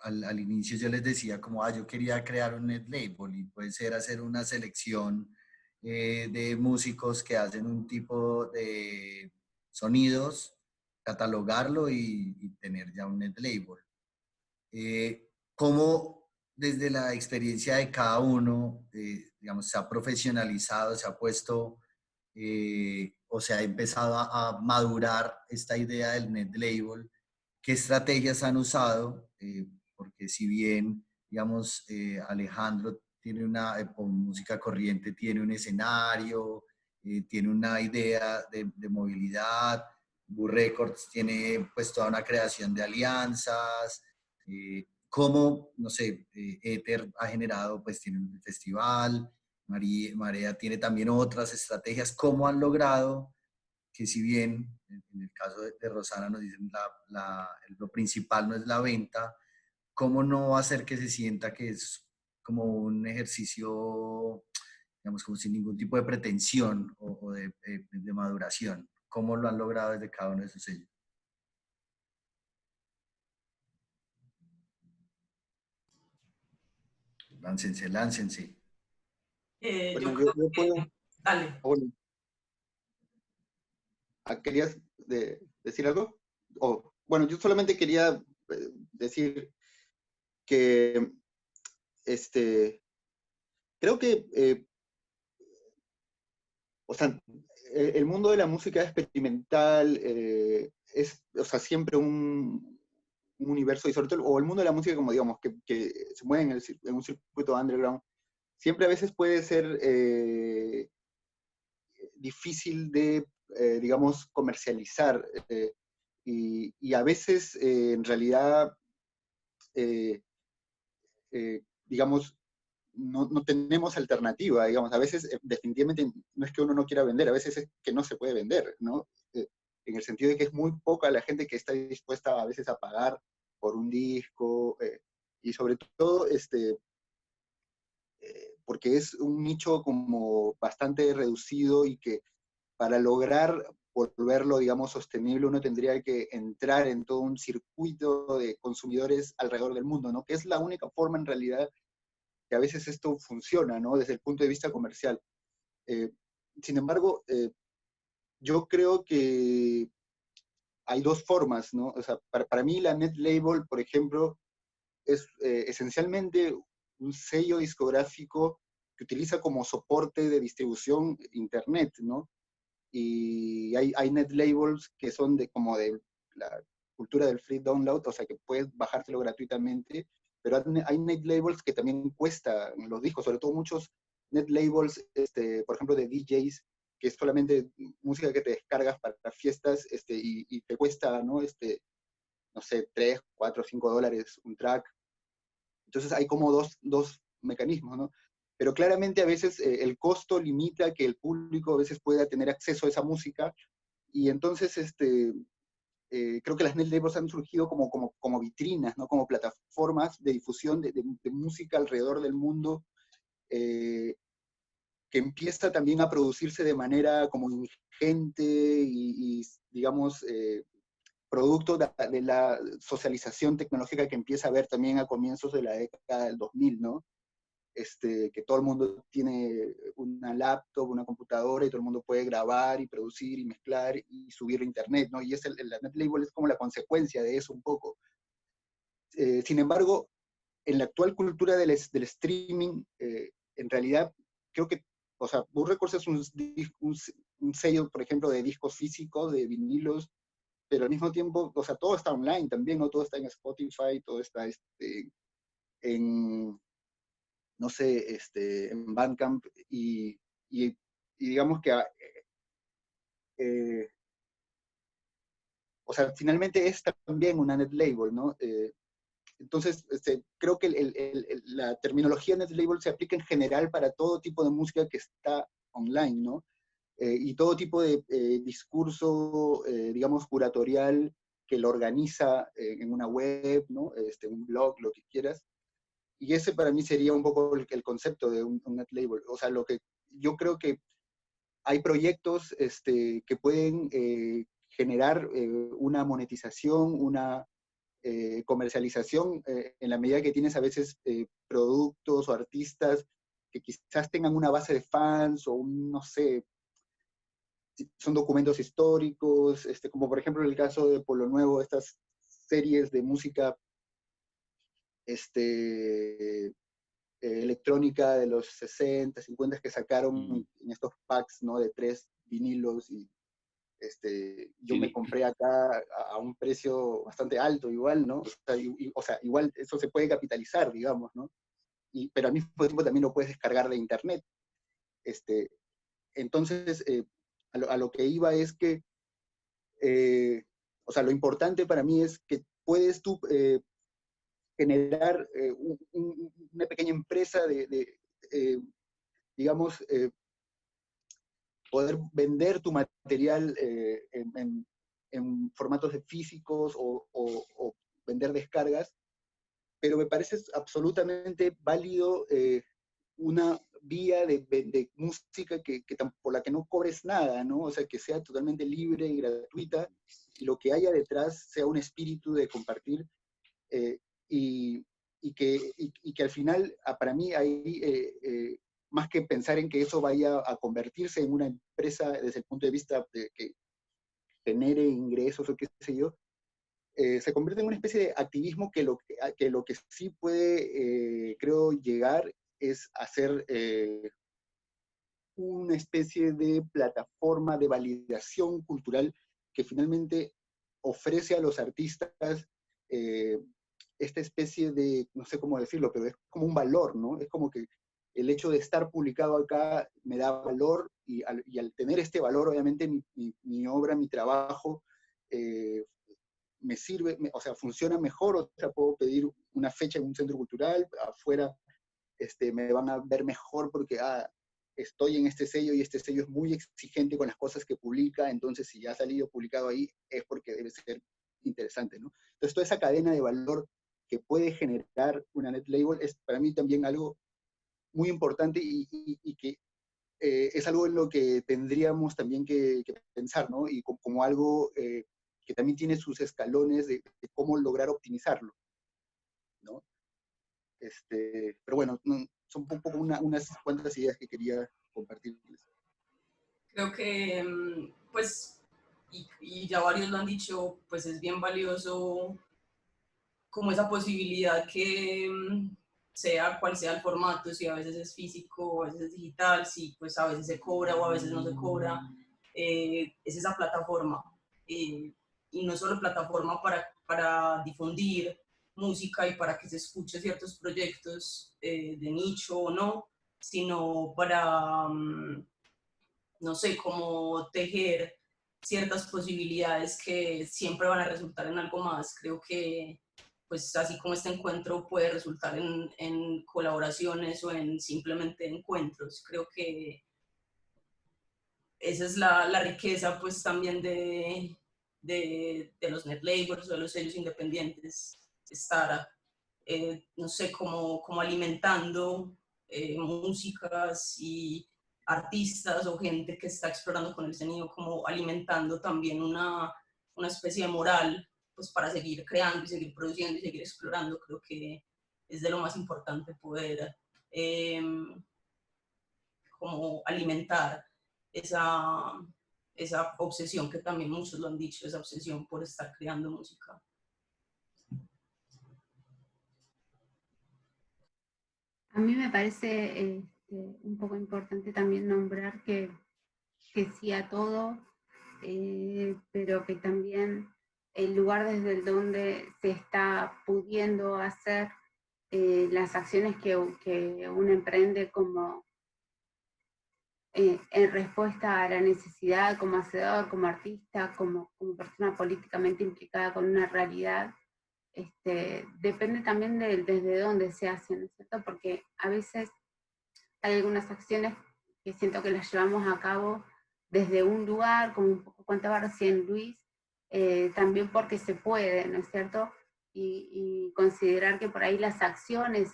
al inicio yo les decía como, yo quería crear un net label y puede ser hacer una selección de músicos que hacen un tipo de sonidos, catalogarlo y tener ya un net label. ¿Cómo desde la experiencia de cada uno, digamos, se ha profesionalizado, se ha puesto o se ha empezado a madurar esta idea del net label? ¿Qué estrategias han usado? Porque si bien, digamos, Alejandro tiene con música corriente, tiene un escenario, tiene una idea de movilidad, Boo Records tiene pues toda una creación de alianzas, cómo, no sé, Ether ha generado, pues tiene un festival, Marea tiene también otras estrategias. ¿Cómo han logrado que, si bien en el caso de Rosana nos dicen lo principal no es la venta, cómo no hacer que se sienta que es como un ejercicio, digamos, como sin ningún tipo de pretensión o de maduración? ¿Cómo lo han logrado desde cada uno de sus sellos? Láncense. Bueno, Yo creo yo puedo... que... Dale. Bueno, ¿Querías decir algo? Bueno, yo solamente quería decir que creo que o sea, el mundo de la música experimental es, o sea, siempre un universo, y sobre todo, o el mundo de la música, como digamos, que se mueve en un circuito underground, siempre a veces puede ser difícil de, digamos, comercializar. Y a veces, en realidad, digamos, no tenemos alternativa, digamos, a veces definitivamente no es que uno no quiera vender, a veces es que no se puede vender, ¿no? En el sentido de que es muy poca la gente que está dispuesta a veces a pagar por un disco, y sobre todo, porque es un nicho como bastante reducido y que para lograr volverlo, digamos, sostenible, uno tendría que entrar en todo un circuito de consumidores alrededor del mundo, ¿no? Que es la única forma en realidad que a veces esto funciona, ¿no? Desde el punto de vista comercial. Sin embargo, yo creo que hay dos formas, ¿no? O sea, para mí la net label, por ejemplo, es esencialmente un sello discográfico que utiliza como soporte de distribución internet, ¿no? Y hay net labels que son como de la cultura del free download, o sea que puedes bajártelo gratuitamente, pero hay net labels que también cuestan los discos, sobre todo muchos net labels, por ejemplo, de DJs, que es solamente música que te descargas para fiestas, y te cuesta, ¿no? No sé, 3, 4, 5 dólares un track. Entonces hay como dos mecanismos, ¿no? Pero claramente a veces el costo limita que el público a veces pueda tener acceso a esa música, y entonces creo que las net labels han surgido como vitrinas, ¿no? Como plataformas de difusión de música alrededor del mundo, que empieza también a producirse de manera como ingente y digamos, producto de la socialización tecnológica que empieza a haber también a comienzos de la década del 2000, ¿no? Que todo el mundo tiene una laptop, una computadora, y todo el mundo puede grabar y producir y mezclar y subir a internet, ¿no? Y la net label es como la consecuencia de eso un poco. Sin embargo, en la actual cultura del streaming, en realidad creo que, o sea, Burr Records es un sello, por ejemplo, de discos físicos, de vinilos, pero al mismo tiempo, o sea, todo está online también, ¿no? Todo está en Spotify, todo está en, no sé, en Bandcamp, y digamos que, o sea, finalmente es también una net label, ¿no? Entonces, creo que la terminología net label se aplica en general para todo tipo de música que está online, ¿no? Y todo tipo de discurso, digamos, curatorial que lo organiza en una web, ¿no? Un blog, lo que quieras. Y ese para mí sería un poco el concepto de un net label. O sea, lo que yo creo que hay proyectos que pueden generar una monetización, una comercialización, en la medida que tienes a veces productos o artistas que quizás tengan una base de fans o no sé, son documentos históricos, como por ejemplo en el caso de Polo Nuevo, estas series de música electrónica de los 60, 50 que sacaron en estos packs, ¿no? De 3 vinilos, y yo me compré acá a un precio bastante alto igual, ¿no? O sea, igual eso se puede capitalizar, digamos, ¿no? Pero al mismo tiempo también lo puedes descargar de internet. Entonces, a lo que iba es que, o sea, lo importante para mí es que puedes tú generar una pequeña empresa digamos, poder vender tu material en formatos de físicos o vender descargas, pero me parece absolutamente válido una vía de música por la que no cobres nada, ¿no? O sea, que sea totalmente libre y gratuita, y lo que haya detrás sea un espíritu de compartir, y que al final, para mí, hay más que pensar en que eso vaya a convertirse en una empresa desde el punto de vista de que genere ingresos o qué sé yo, se convierte en una especie de activismo que lo que sí puede, creo, llegar es hacer una especie de plataforma de validación cultural que finalmente ofrece a los artistas esta especie de, no sé cómo decirlo, pero es como un valor, ¿no? Es como que el hecho de estar publicado acá me da valor y al tener este valor, obviamente, mi obra, mi trabajo, me sirve, o sea, funciona mejor, o sea, puedo pedir una fecha en un centro cultural, afuera me van a ver mejor porque estoy en este sello y este sello es muy exigente con las cosas que publica, entonces si ya ha salido publicado ahí es porque debe ser interesante, ¿no? Entonces toda esa cadena de valor que puede generar una net label es para mí también algo muy importante y que es algo en lo que tendríamos también que pensar, ¿no? Y como algo que también tiene sus escalones de cómo lograr optimizarlo, ¿no? Pero bueno, son un poco unas cuantas ideas que quería compartirles. Creo que, pues, y ya varios lo han dicho, pues es bien valioso como esa posibilidad que sea cual sea el formato, si a veces es físico, a veces es digital, si pues a veces se cobra o a veces no se cobra, es esa plataforma. Y no solo plataforma para difundir música y para que se escuche ciertos proyectos de nicho o no, sino para, no sé, como tejer ciertas posibilidades que siempre van a resultar en algo más. Creo que, pues así como este encuentro puede resultar en colaboraciones o en simplemente encuentros, creo que esa es la riqueza pues también de los net labels o de los sellos independientes, estar, no sé, como alimentando músicas y artistas o gente que está explorando con el sonido, como alimentando también una especie de moral pues para seguir creando y seguir produciendo y seguir explorando. Creo que es de lo más importante poder como alimentar esa obsesión que también muchos lo han dicho, esa obsesión por estar creando música. A mí me parece un poco importante también nombrar que sí a todo, pero que también el lugar desde el donde se está pudiendo hacer las acciones que uno emprende como en respuesta a la necesidad como hacedor, como artista, como persona políticamente implicada con una realidad, depende también de desde dónde se hacen, ¿no es cierto? Porque a veces hay algunas acciones que siento que las llevamos a cabo desde un lugar, como un poco contaba recién Luis, también porque se puede, ¿no es cierto? Y considerar que por ahí las acciones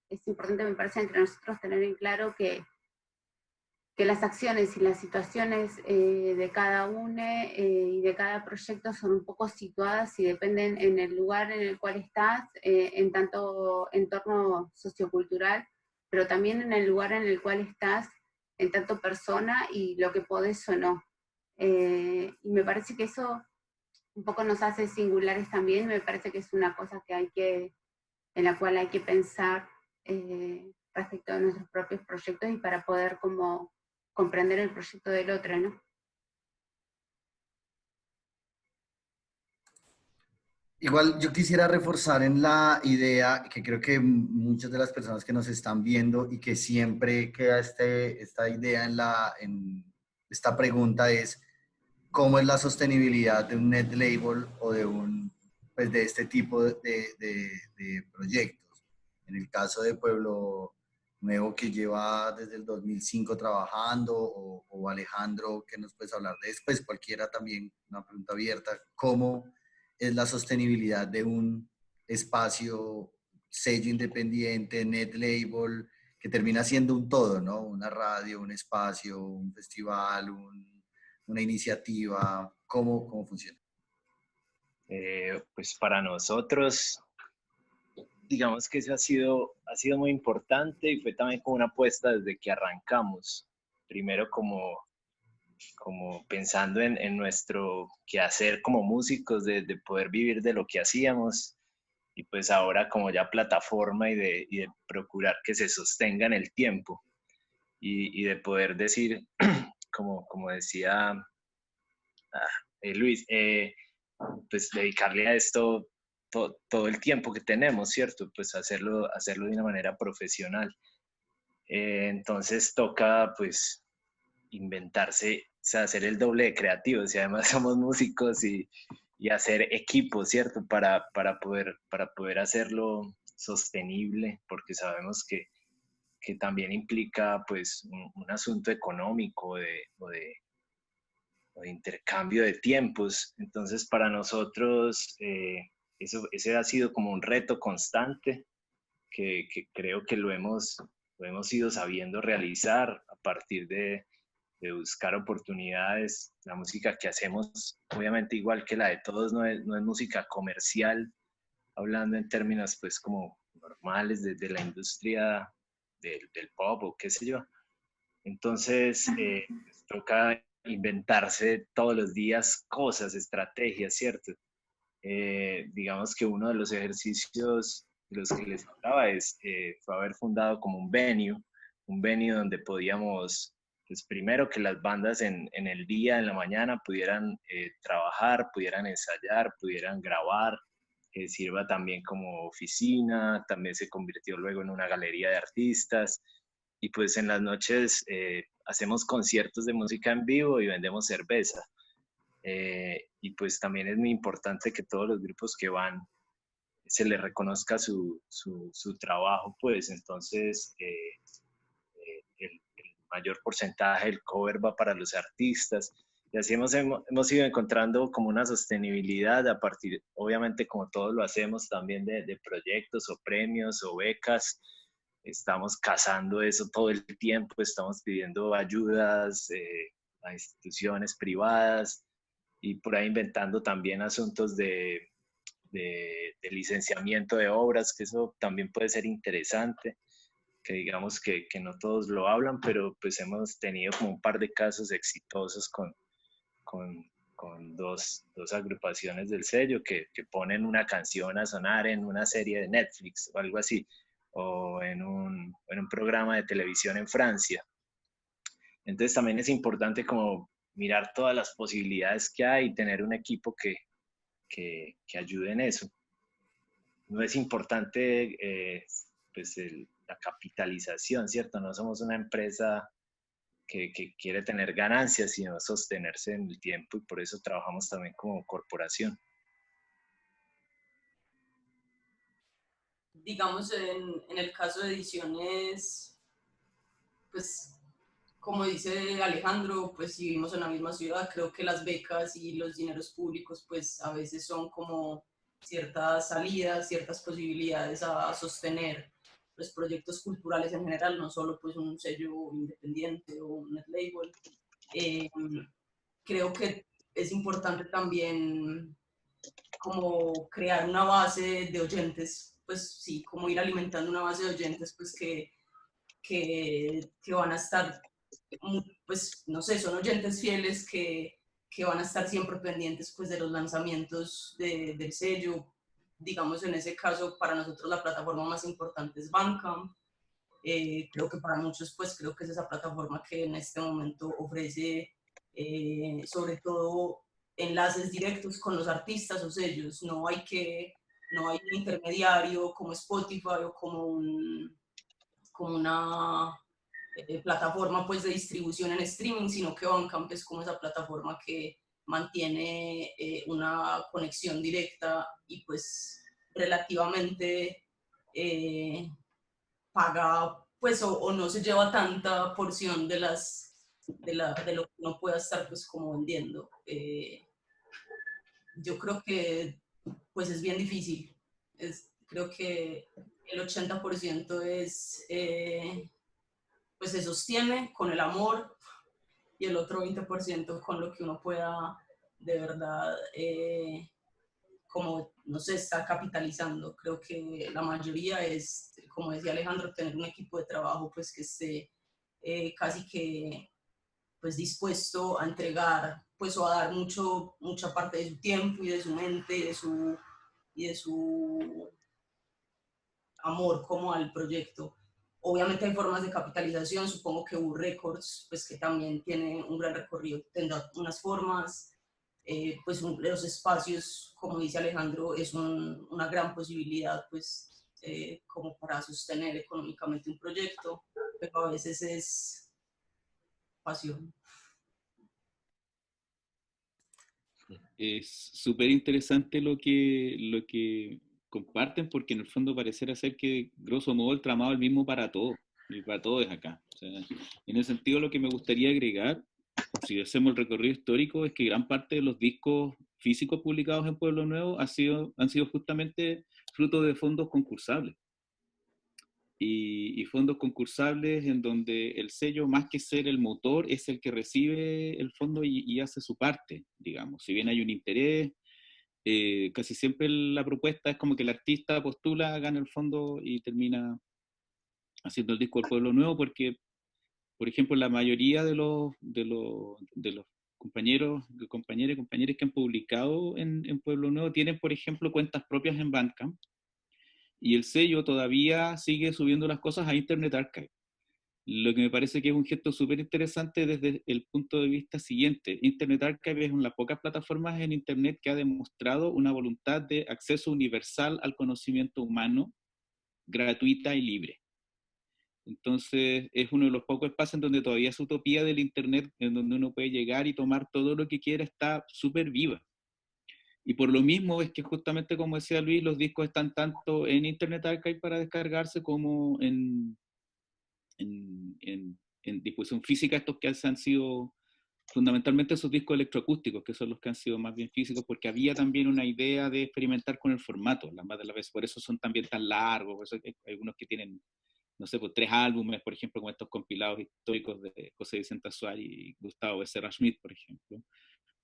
es importante, me parece, entre nosotros tener en claro que las acciones y las situaciones de cada uno y de cada proyecto son un poco situadas y dependen en el lugar en el cual estás, en tanto entorno sociocultural, pero también en el lugar en el cual estás, en tanto persona y lo que podés o no. Y me parece que eso un poco nos hace singulares también, me parece que es una cosa en la cual hay que pensar respecto a nuestros propios proyectos y para poder como comprender el proyecto del otro, ¿no? Igual yo quisiera reforzar en la idea que creo que muchas de las personas que nos están viendo y que siempre queda esta idea en esta pregunta es cómo es la sostenibilidad de un net label o pues de este tipo de proyectos. En el caso de Pueblo Nuevo, que lleva desde el 2005 trabajando, o Alejandro, que nos puedes hablar de después, cualquiera también, una pregunta abierta, ¿cómo es la sostenibilidad de un espacio, sello independiente, net label, que termina siendo un todo, ¿no? Una radio, un espacio, un festival, una iniciativa, ¿cómo funciona? Pues para nosotros, digamos que eso ha sido muy importante y fue también como una apuesta desde que arrancamos. Primero como como pensando en nuestro quehacer como músicos, de poder vivir de lo que hacíamos, y pues ahora como ya plataforma y de procurar que se sostenga en el tiempo, y de poder decir, como decía Luis, pues dedicarle a esto todo el tiempo que tenemos, ¿cierto? Pues hacerlo de una manera profesional. Entonces toca pues inventarse, o sea, hacer el doble de creativos, y además somos músicos, y hacer equipo, ¿cierto? Para poder hacerlo sostenible, porque sabemos que también implica pues un asunto económico o de intercambio de tiempos. Entonces para nosotros ese ha sido como un reto constante que creo que lo hemos ido sabiendo realizar a partir de buscar oportunidades. La música que hacemos, obviamente igual que la de todos, no es música comercial, hablando en términos pues como normales de la industria del pop o qué sé yo. Entonces toca inventarse todos los días cosas, estrategias, ¿cierto? Digamos que uno de los ejercicios de los que les hablaba fue haber fundado como un venue donde podíamos, pues primero que las bandas en el día, en la mañana, pudieran trabajar, pudieran ensayar, pudieran grabar, que sirva también como oficina. También se convirtió luego en una galería de artistas, y pues en las noches hacemos conciertos de música en vivo y vendemos cerveza. Y pues también es muy importante que todos los grupos que van se les reconozca su trabajo, pues entonces el mayor porcentaje del cover va para los artistas, y así hemos ido encontrando como una sostenibilidad a partir, obviamente como todos lo hacemos, también de proyectos o premios o becas. Estamos cazando eso todo el tiempo, estamos pidiendo ayudas a instituciones privadas, y por ahí inventando también asuntos de licenciamiento de obras, que eso también puede ser interesante, que digamos que no todos lo hablan, pero pues hemos tenido como un par de casos exitosos con dos agrupaciones del sello que ponen una canción a sonar en una serie de Netflix o algo así, o en un programa de televisión en Francia. Entonces también es importante como mirar todas las posibilidades que hay y tener un equipo que ayude en eso. No es importante pues la capitalización, ¿cierto? No somos una empresa que quiere tener ganancias, sino sostenerse en el tiempo, y por eso trabajamos también como corporación. Digamos, en el caso de Ediciones, pues como dice Alejandro, pues si vivimos en la misma ciudad, creo que las becas y los dineros públicos pues a veces son como ciertas salidas, ciertas posibilidades a sostener los proyectos culturales en general, no solo pues un sello independiente o un net label. Creo que es importante también como crear una base de oyentes, pues sí, como ir alimentando una base de oyentes pues que van a estar, pues no sé, son oyentes fieles que van a estar siempre pendientes pues de los lanzamientos del sello. Digamos, en ese caso, para nosotros la plataforma más importante es Bandcamp. Creo que para muchos, pues creo que es esa plataforma que en este momento ofrece sobre todo enlaces directos con los artistas o sellos. No hay un intermediario como Spotify o como una plataforma pues de distribución en streaming, sino que Bandcamp es como esa plataforma que mantiene una conexión directa y pues relativamente paga pues o no se lleva tanta porción de lo que uno pueda estar pues como vendiendo. Yo creo que pues es bien difícil. Creo que el 80% es pues se sostiene con el amor, y el otro 20% con lo que uno pueda de verdad como, no sé, está capitalizando. Creo que la mayoría es, como decía Alejandro, tener un equipo de trabajo pues que esté casi que pues dispuesto a entregar, pues o a dar mucha parte de su tiempo y de su mente y de su amor como al proyecto. Obviamente hay formas de capitalización, supongo que U Records, pues que también tiene un gran recorrido, tendrá unas formas, pues los espacios, como dice Alejandro, es una gran posibilidad, pues, como para sostener económicamente un proyecto, pero a veces es pasión. Es súper interesante lo que comparten, porque en el fondo pareciera ser que, grosso modo, el tramado es el mismo para todos, y para todos acá. O sea, en ese sentido, lo que me gustaría agregar, si hacemos el recorrido histórico, es que gran parte de los discos físicos publicados en Pueblo Nuevo han sido justamente fruto de fondos concursables. Y fondos concursables en donde el sello, más que ser el motor, es el que recibe el fondo y hace su parte, digamos. Si bien hay un interés, casi siempre la propuesta es como que el artista postula, gana el fondo y termina haciendo el disco del Pueblo Nuevo, porque, por ejemplo, la mayoría de los compañeros y compañeras que han publicado en Pueblo Nuevo tienen, por ejemplo, cuentas propias en Bandcamp, y el sello todavía sigue subiendo las cosas a Internet Archive. Lo que me parece que es un gesto súper interesante desde el punto de vista siguiente. Internet Archive es una de las pocas plataformas en Internet que ha demostrado una voluntad de acceso universal al conocimiento humano, gratuita y libre. Entonces es uno de los pocos espacios en donde todavía esa utopía del Internet, en donde uno puede llegar y tomar todo lo que quiera, está súper viva. Y por lo mismo es que justamente, como decía Luis, los discos están tanto en Internet Archive para descargarse como en disposición física, estos que han sido fundamentalmente esos discos electroacústicos, que son los que han sido más bien físicos, porque había también una idea de experimentar con el formato, las más de las veces, por eso son también tan largos, por eso hay algunos que tienen, no sé, pues 3 álbumes, por ejemplo, con estos compilados históricos de José Vicente Azuar y Gustavo Becerra Schmidt, por ejemplo.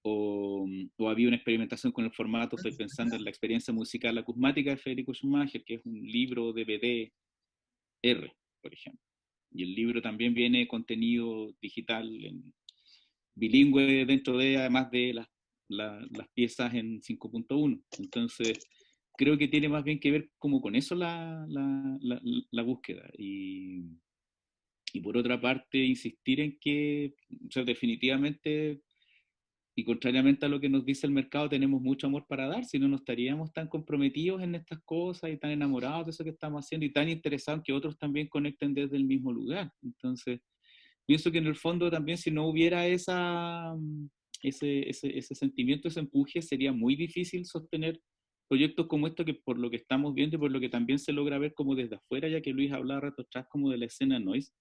O había una experimentación con el formato, estoy pensando en la experiencia musical acusmática de Federico Schumacher, que es un libro DVD R, por ejemplo. Y el libro también viene contenido digital bilingüe dentro de, además de las piezas en 5.1. Entonces, creo que tiene más bien que ver como con eso la búsqueda. Y por otra parte, insistir en que, o sea, definitivamente, y contrariamente a lo que nos dice el mercado, tenemos mucho amor para dar, si no, no estaríamos tan comprometidos en estas cosas y tan enamorados de eso que estamos haciendo y tan interesados que otros también conecten desde el mismo lugar. Entonces, pienso que en el fondo también, si no hubiera ese sentimiento, ese empuje, sería muy difícil sostener proyectos como estos, que por lo que estamos viendo y por lo que también se logra ver como desde afuera, ya que Luis hablaba rato atrás como de la escena noise,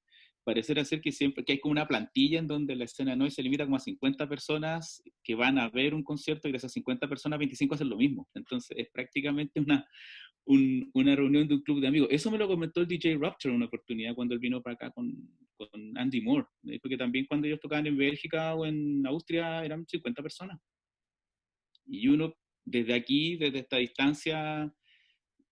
parecerá ser que siempre que hay como una plantilla en donde la escena noise se limita como a 50 personas que van a ver un concierto, y de esas 50 personas 25 hacen lo mismo. Entonces es prácticamente una reunión de un club de amigos. Eso me lo comentó el DJ Rapture en una oportunidad cuando él vino para acá con Andy Moore. Me dijo que también cuando ellos tocaban en Bélgica o en Austria eran 50 personas. Y uno desde aquí, desde esta distancia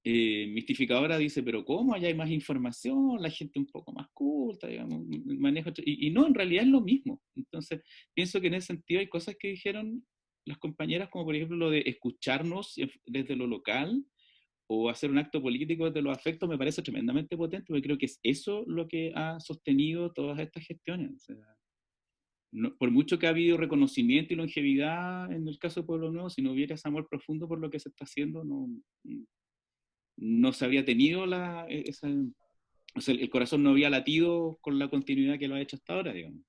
mistificadora, dice, pero ¿cómo? Allá hay más información, la gente un poco más culta, digamos, manejo, y no, en realidad es lo mismo. Entonces, pienso que en ese sentido hay cosas que dijeron las compañeras, como por ejemplo lo de escucharnos desde lo local, o hacer un acto político desde los afectos, me parece tremendamente potente, porque creo que es eso lo que ha sostenido todas estas gestiones. O sea, no, por mucho que ha habido reconocimiento y longevidad en el caso de Pueblo Nuevo, si no hubiera ese amor profundo por lo que se está haciendo, no se habría tenido o sea, el corazón no había latido con la continuidad que lo ha hecho hasta ahora, digamos.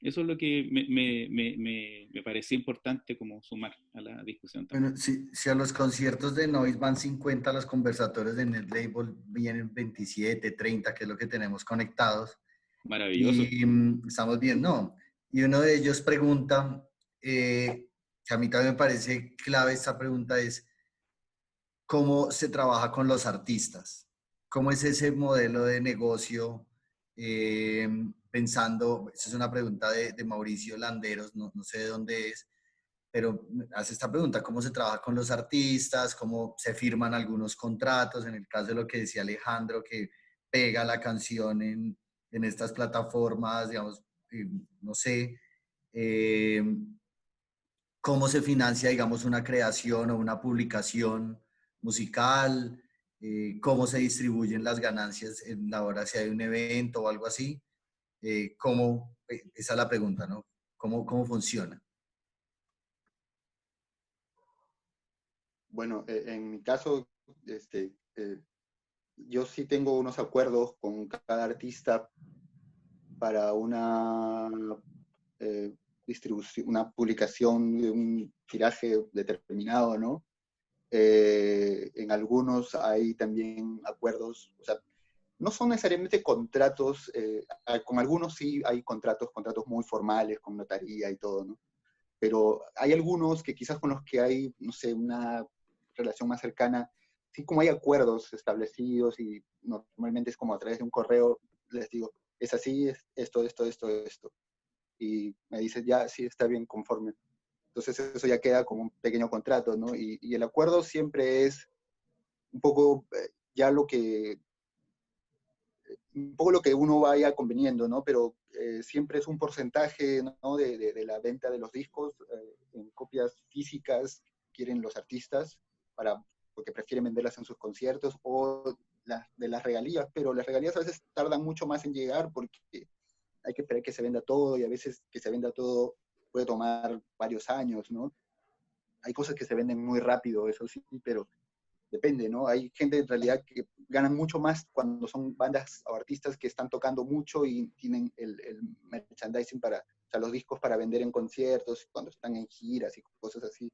Eso es lo que me parecía importante como sumar a la discusión también. Bueno, si a los conciertos de Noise van 50, los conversatorios de NetLabel vienen 27, 30, que es lo que tenemos conectados. Maravilloso. Y estamos bien, ¿no? Y uno de ellos pregunta, que a mí también me parece clave esta pregunta, es ¿cómo se trabaja con los artistas? ¿Cómo es ese modelo de negocio? Pensando, esa es una pregunta de Mauricio Landeros, no sé de dónde es, pero hace esta pregunta: ¿cómo se trabaja con los artistas? ¿Cómo se firman algunos contratos? En el caso de lo que decía Alejandro, que pega la canción en estas plataformas, digamos, no sé, cómo se financia, digamos, una creación o una publicación musical, cómo se distribuyen las ganancias en la hora si hay un evento o algo así. Esa es la pregunta, ¿no? ¿Cómo funciona? Bueno, en mi caso, yo sí tengo unos acuerdos con cada artista para una distribución, una publicación de un tiraje determinado, ¿no? En algunos hay también acuerdos, o sea, no son necesariamente contratos, con algunos sí hay contratos muy formales, con notaría y todo, ¿no? Pero hay algunos que quizás con los que hay, no sé, una relación más cercana, sí como hay acuerdos establecidos y normalmente es como a través de un correo, les digo, es así, es esto, esto, esto, esto. Y me dice, ya, sí, está bien, conforme. Entonces eso ya queda como un pequeño contrato, ¿no? Y el acuerdo siempre es un poco ya un poco lo que uno vaya conveniendo, ¿no? Pero siempre es un porcentaje, ¿no? de la venta de los discos en copias físicas quieren los artistas porque prefieren venderlas en sus conciertos o de las regalías, pero las regalías a veces tardan mucho más en llegar porque hay que esperar que se venda todo y a veces que se venda todo puede tomar varios años, ¿no? Hay cosas que se venden muy rápido, eso sí, pero depende, ¿no? Hay gente en realidad que ganan mucho más cuando son bandas o artistas que están tocando mucho y tienen el merchandising o sea, los discos para vender en conciertos, cuando están en giras y cosas así.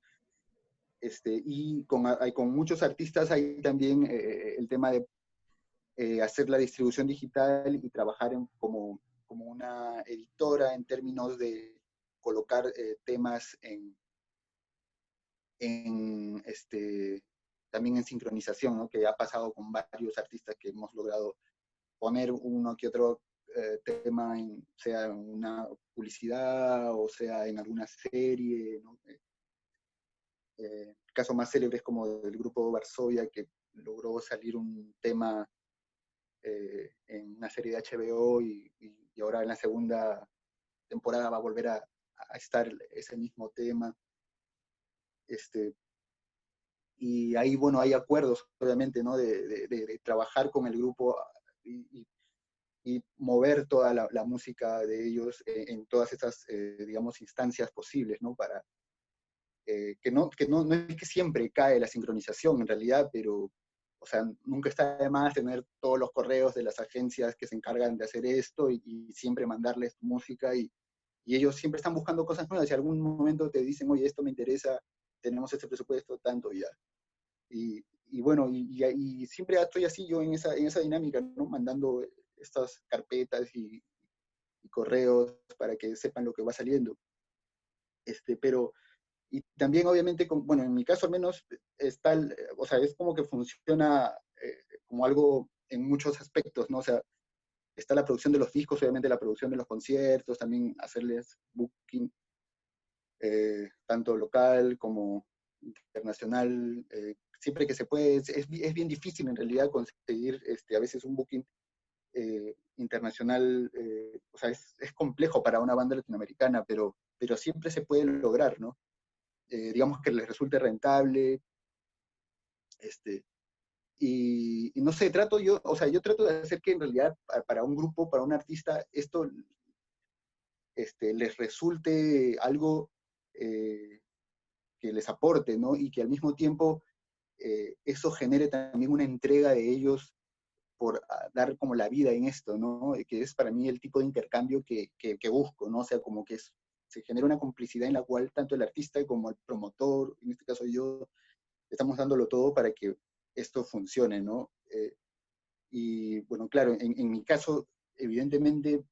Y con muchos artistas hay también el tema de hacer la distribución digital y trabajar como una editora en términos de colocar temas también en sincronización, ¿no? Que ha pasado con varios artistas que hemos logrado poner uno que otro tema, sea en una publicidad o sea en alguna serie, ¿no? Casos más célebres como del grupo Varsovia, que logró salir un tema en una serie de HBO y ahora en la segunda temporada va a volver a estar ese mismo tema. Y ahí, bueno, hay acuerdos, obviamente, ¿no? De trabajar con el grupo y mover toda la música de ellos en todas estas, digamos, instancias posibles, ¿no? Para que no es que siempre cae la sincronización en realidad, pero, o sea, nunca está de más tener todos los correos de las agencias que se encargan de hacer esto y siempre mandarles música y ellos siempre están buscando cosas nuevas. Si algún momento te dicen, oye, esto me interesa, tenemos este presupuesto, tanto ya. Y bueno, y siempre estoy así yo en esa dinámica, ¿no? Mandando estas carpetas y correos para que sepan lo que va saliendo. Pero, y también obviamente, bueno, en mi caso al menos, o sea, es como que funciona como algo en muchos aspectos, ¿no? O sea, está la producción de los discos, obviamente la producción de los conciertos, también hacerles booking, tanto local como internacional, siempre que se puede. Es bien difícil en realidad conseguir a veces un booking internacional, o sea, es complejo para una banda latinoamericana, pero siempre se puede lograr, ¿no? Digamos que les resulte rentable, y no sé, o sea, yo trato de hacer que en realidad para un grupo, para un artista, esto les resulte algo que les aporte, ¿no? Y que al mismo tiempo eso genere también una entrega de ellos por dar como la vida en esto, ¿no? Que es para mí el tipo de intercambio que busco, ¿no? O sea, como que se genera una complicidad en la cual tanto el artista como el promotor, en este caso yo, estamos dándolo todo para que esto funcione, ¿no? Y bueno, claro, en mi caso, evidentemente,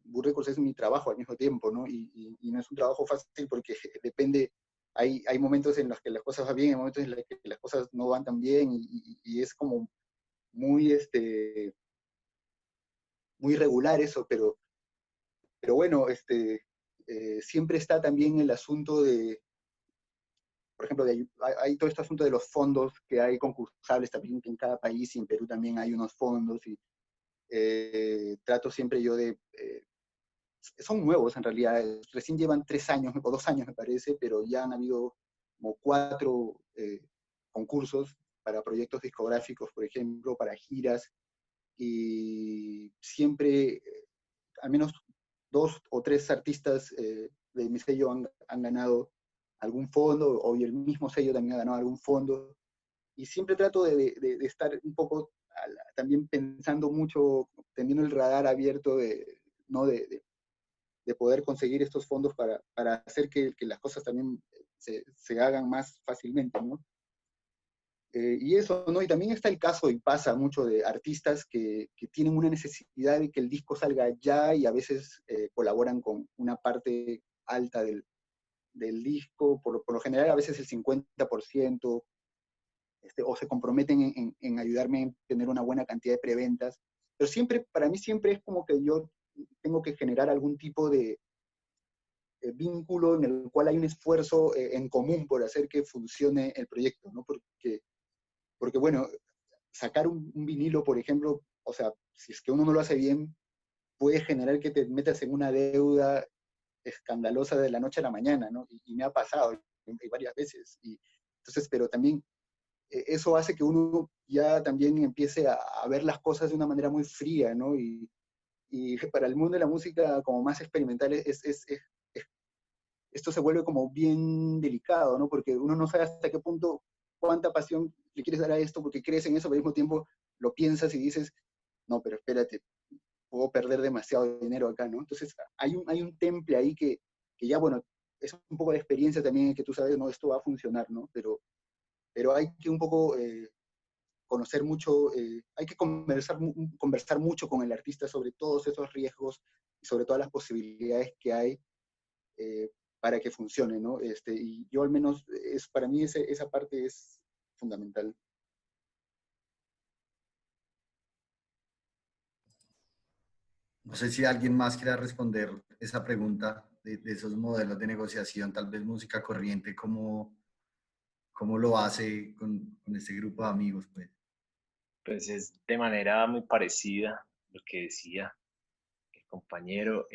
Boo Records es mi trabajo al mismo tiempo, ¿no? Y no es un trabajo fácil porque depende, hay momentos en los que las cosas van bien, hay momentos en los que las cosas no van tan bien, y es como muy, muy regular eso, pero bueno, siempre está también el asunto de, por ejemplo, hay todo este asunto de los fondos que hay concursables también, que en cada país y en Perú también hay unos fondos, y trato siempre yo de son nuevos en realidad, recién llevan 3 años o 2 años me parece, pero ya han habido como 4 concursos para proyectos discográficos, por ejemplo, para giras, y siempre al menos 2 o 3 artistas de mi sello han ganado algún fondo, o el mismo sello también ha ganado algún fondo, y siempre trato de estar un poco también pensando mucho, teniendo el radar abierto ¿no? de poder conseguir estos fondos para hacer que las cosas también se hagan más fácilmente, ¿no? Y eso, ¿no? Y también está el caso, y pasa mucho, de artistas que tienen una necesidad de que el disco salga ya, y a veces colaboran con una parte alta del disco, por lo general a veces el 50%, o se comprometen en ayudarme a tener una buena cantidad de preventas. Pero siempre, para mí siempre es como que yo tengo que generar algún tipo de vínculo en el cual hay un esfuerzo en común por hacer que funcione el proyecto, ¿no? Porque bueno, sacar un vinilo, por ejemplo, o sea, si es que uno no lo hace bien, puede generar que te metas en una deuda escandalosa de la noche a la mañana, ¿no? Y me ha pasado y varias veces. Y entonces, pero también eso hace que uno ya también empiece a ver las cosas de una manera muy fría, ¿no? Y para el mundo de la música como más experimental esto se vuelve como bien delicado, ¿no? Porque uno no sabe hasta qué punto, cuánta pasión le quieres dar a esto, porque crees en eso, pero al mismo tiempo lo piensas y dices, no, pero espérate, puedo perder demasiado dinero acá, ¿no? Entonces hay un temple ahí que ya, bueno, es un poco de experiencia también, que tú sabes, no, esto va a funcionar, ¿no? Pero hay que un poco conocer mucho, hay que conversar mucho con el artista sobre todos esos riesgos y sobre todas las posibilidades que hay para que funcione, ¿no? Y yo al menos, para mí esa parte es fundamental. No sé si alguien más quiera responder esa pregunta de esos modelos de negociación, tal vez música corriente, cómo lo hace con este grupo de amigos, pues. Pues es de manera muy parecida lo que decía el compañero.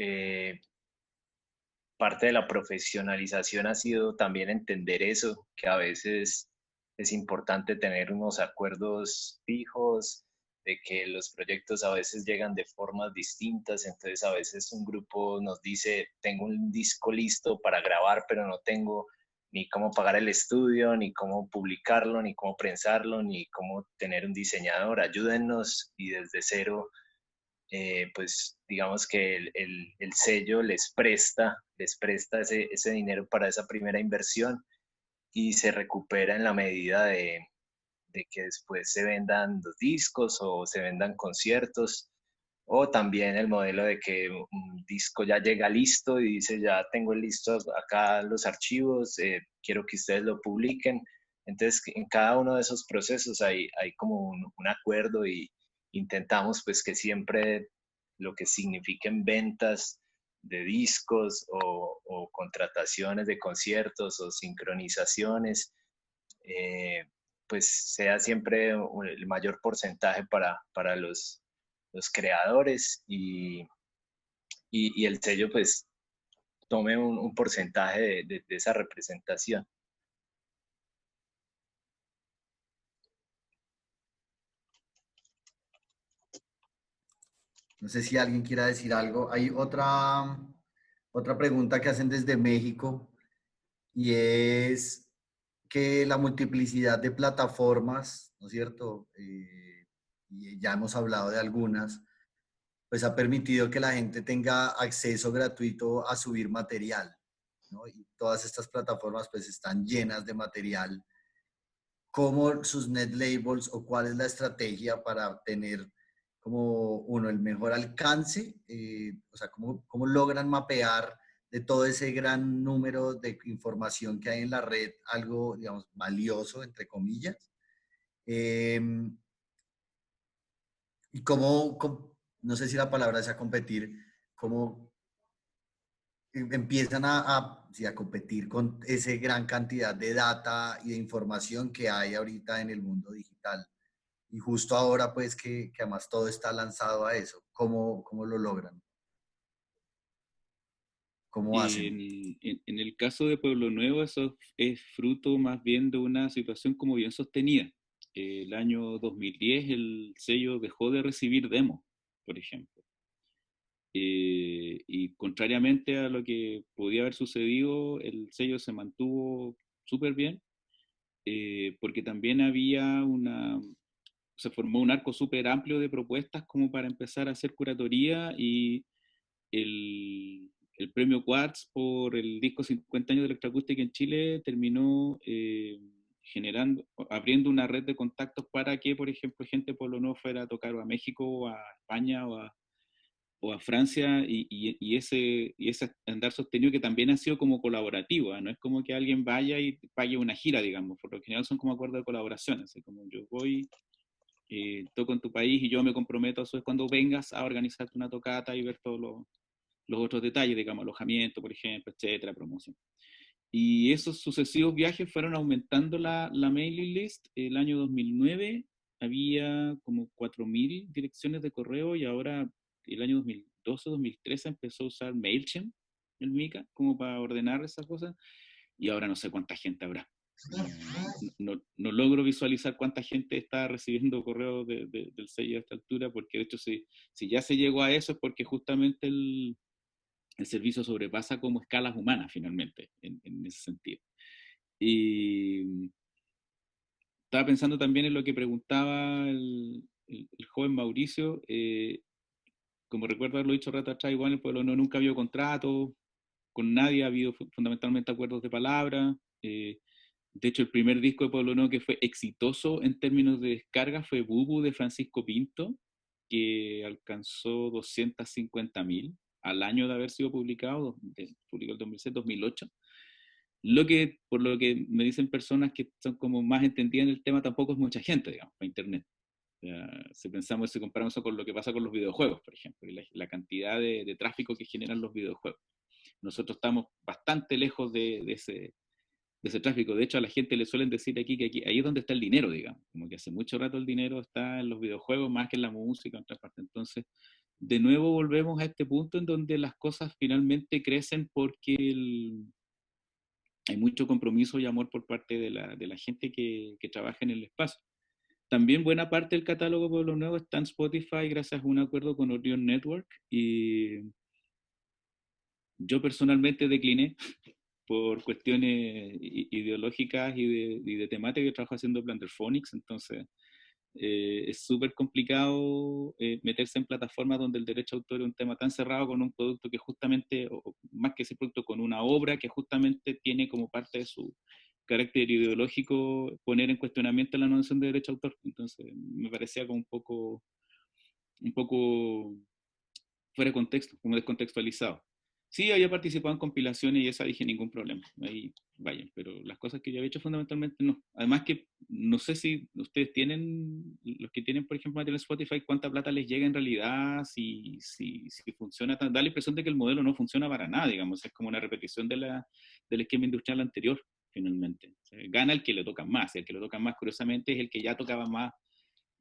Parte de la profesionalización ha sido también entender eso, que a veces es importante tener unos acuerdos fijos, de que los proyectos a veces llegan de formas distintas, entonces a veces un grupo nos dice, tengo un disco listo para grabar, pero no tengo ni cómo pagar el estudio, ni cómo publicarlo, ni cómo prensarlo, ni cómo tener un diseñador, ayúdennos, y desde cero pues digamos que el sello les presta ese dinero para esa primera inversión, y se recupera en la medida de que después se vendan los discos o se vendan conciertos, o también el modelo de que un disco ya llega listo y dice, ya tengo listo acá los archivos, quiero que ustedes lo publiquen. Entonces, en cada uno de esos procesos hay como un acuerdo, y intentamos pues que siempre lo que signifiquen ventas de discos o contrataciones de conciertos o sincronizaciones, pues sea siempre el mayor porcentaje para los creadores, y el sello pues tome un porcentaje de esa representación. No sé si alguien quiera decir algo. Hay otra pregunta que hacen desde México, y es que la multiplicidad de plataformas, ¿no es cierto? Y ya hemos hablado de algunas, pues ha permitido que la gente tenga acceso gratuito a subir material, ¿no? Y todas estas plataformas pues están llenas de material. ¿Cómo sus net labels, o cuál es la estrategia para tener como uno el mejor alcance? O sea, ¿cómo logran mapear de todo ese gran número de información que hay en la red algo, digamos, valioso, entre comillas? Y no sé si la palabra sea competir, cómo empiezan sí, a competir con esa gran cantidad de data y de información que hay ahorita en el mundo digital. Y justo ahora, pues, que además todo está lanzado a eso. ¿Cómo lo logran? ¿Cómo hacen? En el caso de Pueblo Nuevo, eso es fruto más bien de una situación como bien sostenida. El año 2010 el sello dejó de recibir demos, por ejemplo. Y contrariamente a lo que podía haber sucedido, el sello se mantuvo súper bien, porque también se formó un arco súper amplio de propuestas como para empezar a hacer curatoría, y el premio Quartz por el disco 50 años de electroacústica en Chile terminó abriendo una red de contactos para que, por ejemplo, gente de Pueblo Nuevo fuera a tocar a México, o a España, o a Francia, y ese andar sostenido que también ha sido como colaborativo, ¿eh? No es como que alguien vaya y pague una gira, digamos, por lo general son como acuerdos de colaboración, así como yo voy, toco en tu país y yo me comprometo a eso, es cuando vengas a organizarte una tocata y ver todos los otros detalles, digamos, alojamiento, por ejemplo, etcétera, promoción. Y esos sucesivos viajes fueron aumentando la mailing list. El año 2009 había como 4.000 direcciones de correo, y ahora el año 2012-2013 empezó a usar MailChimp, el Mica, como para ordenar esas cosas, y ahora no sé cuánta gente habrá. No logro visualizar cuánta gente está recibiendo correos del sello a esta altura, porque de hecho si ya se llegó a eso es porque justamente el servicio sobrepasa como escalas humanas finalmente, en ese sentido. Y estaba pensando también en lo que preguntaba el joven Mauricio. Como recuerdo haberlo dicho rato atrás, igual el pueblo nunca ha habido contrato con nadie, ha habido fundamentalmente acuerdos de palabra. De hecho, el primer disco de Pueblo Nuevo que fue exitoso en términos de descarga fue Bubu de Francisco Pinto, que alcanzó 250.000 al año de haber sido publicado, publicó el 2007-2008. Por lo que me dicen personas que son como más entendidas en el tema, tampoco es mucha gente, digamos, para internet. Si comparamos eso con lo que pasa con los videojuegos, por ejemplo, y la cantidad de tráfico que generan los videojuegos. Nosotros estamos bastante lejos de ese tráfico. De hecho, a la gente le suelen decir aquí que ahí es donde está el dinero, digamos. Como que hace mucho rato el dinero está en los videojuegos más que en la música, en otras partes. Entonces, de nuevo volvemos a este punto en donde las cosas finalmente crecen porque hay mucho compromiso y amor por parte de la gente que trabaja en el espacio. También buena parte del catálogo Pueblo Nuevo está en Spotify gracias a un acuerdo con Orion Network, y yo personalmente decliné por cuestiones ideológicas y de temática. Yo trabajo haciendo Blunderphonics, entonces es súper complicado meterse en plataformas donde el derecho a autor es un tema tan cerrado, con un producto que justamente, o más que ese producto, con una obra que justamente tiene como parte de su carácter ideológico poner en cuestionamiento la noción de derecho a autor. Entonces me parecía como un poco fuera de contexto, como descontextualizado. Sí, había participado en compilaciones y esa dije ningún problema, ahí vayan, pero las cosas que yo había hecho fundamentalmente no. Además que no sé si ustedes tienen, los que tienen por ejemplo material Spotify, cuánta plata les llega en realidad, si funciona, da la impresión de que el modelo no funciona para nada, digamos, es como una repetición del esquema industrial anterior, finalmente. O sea, gana el que le toca más, y el que le toca más curiosamente es el que ya tocaba más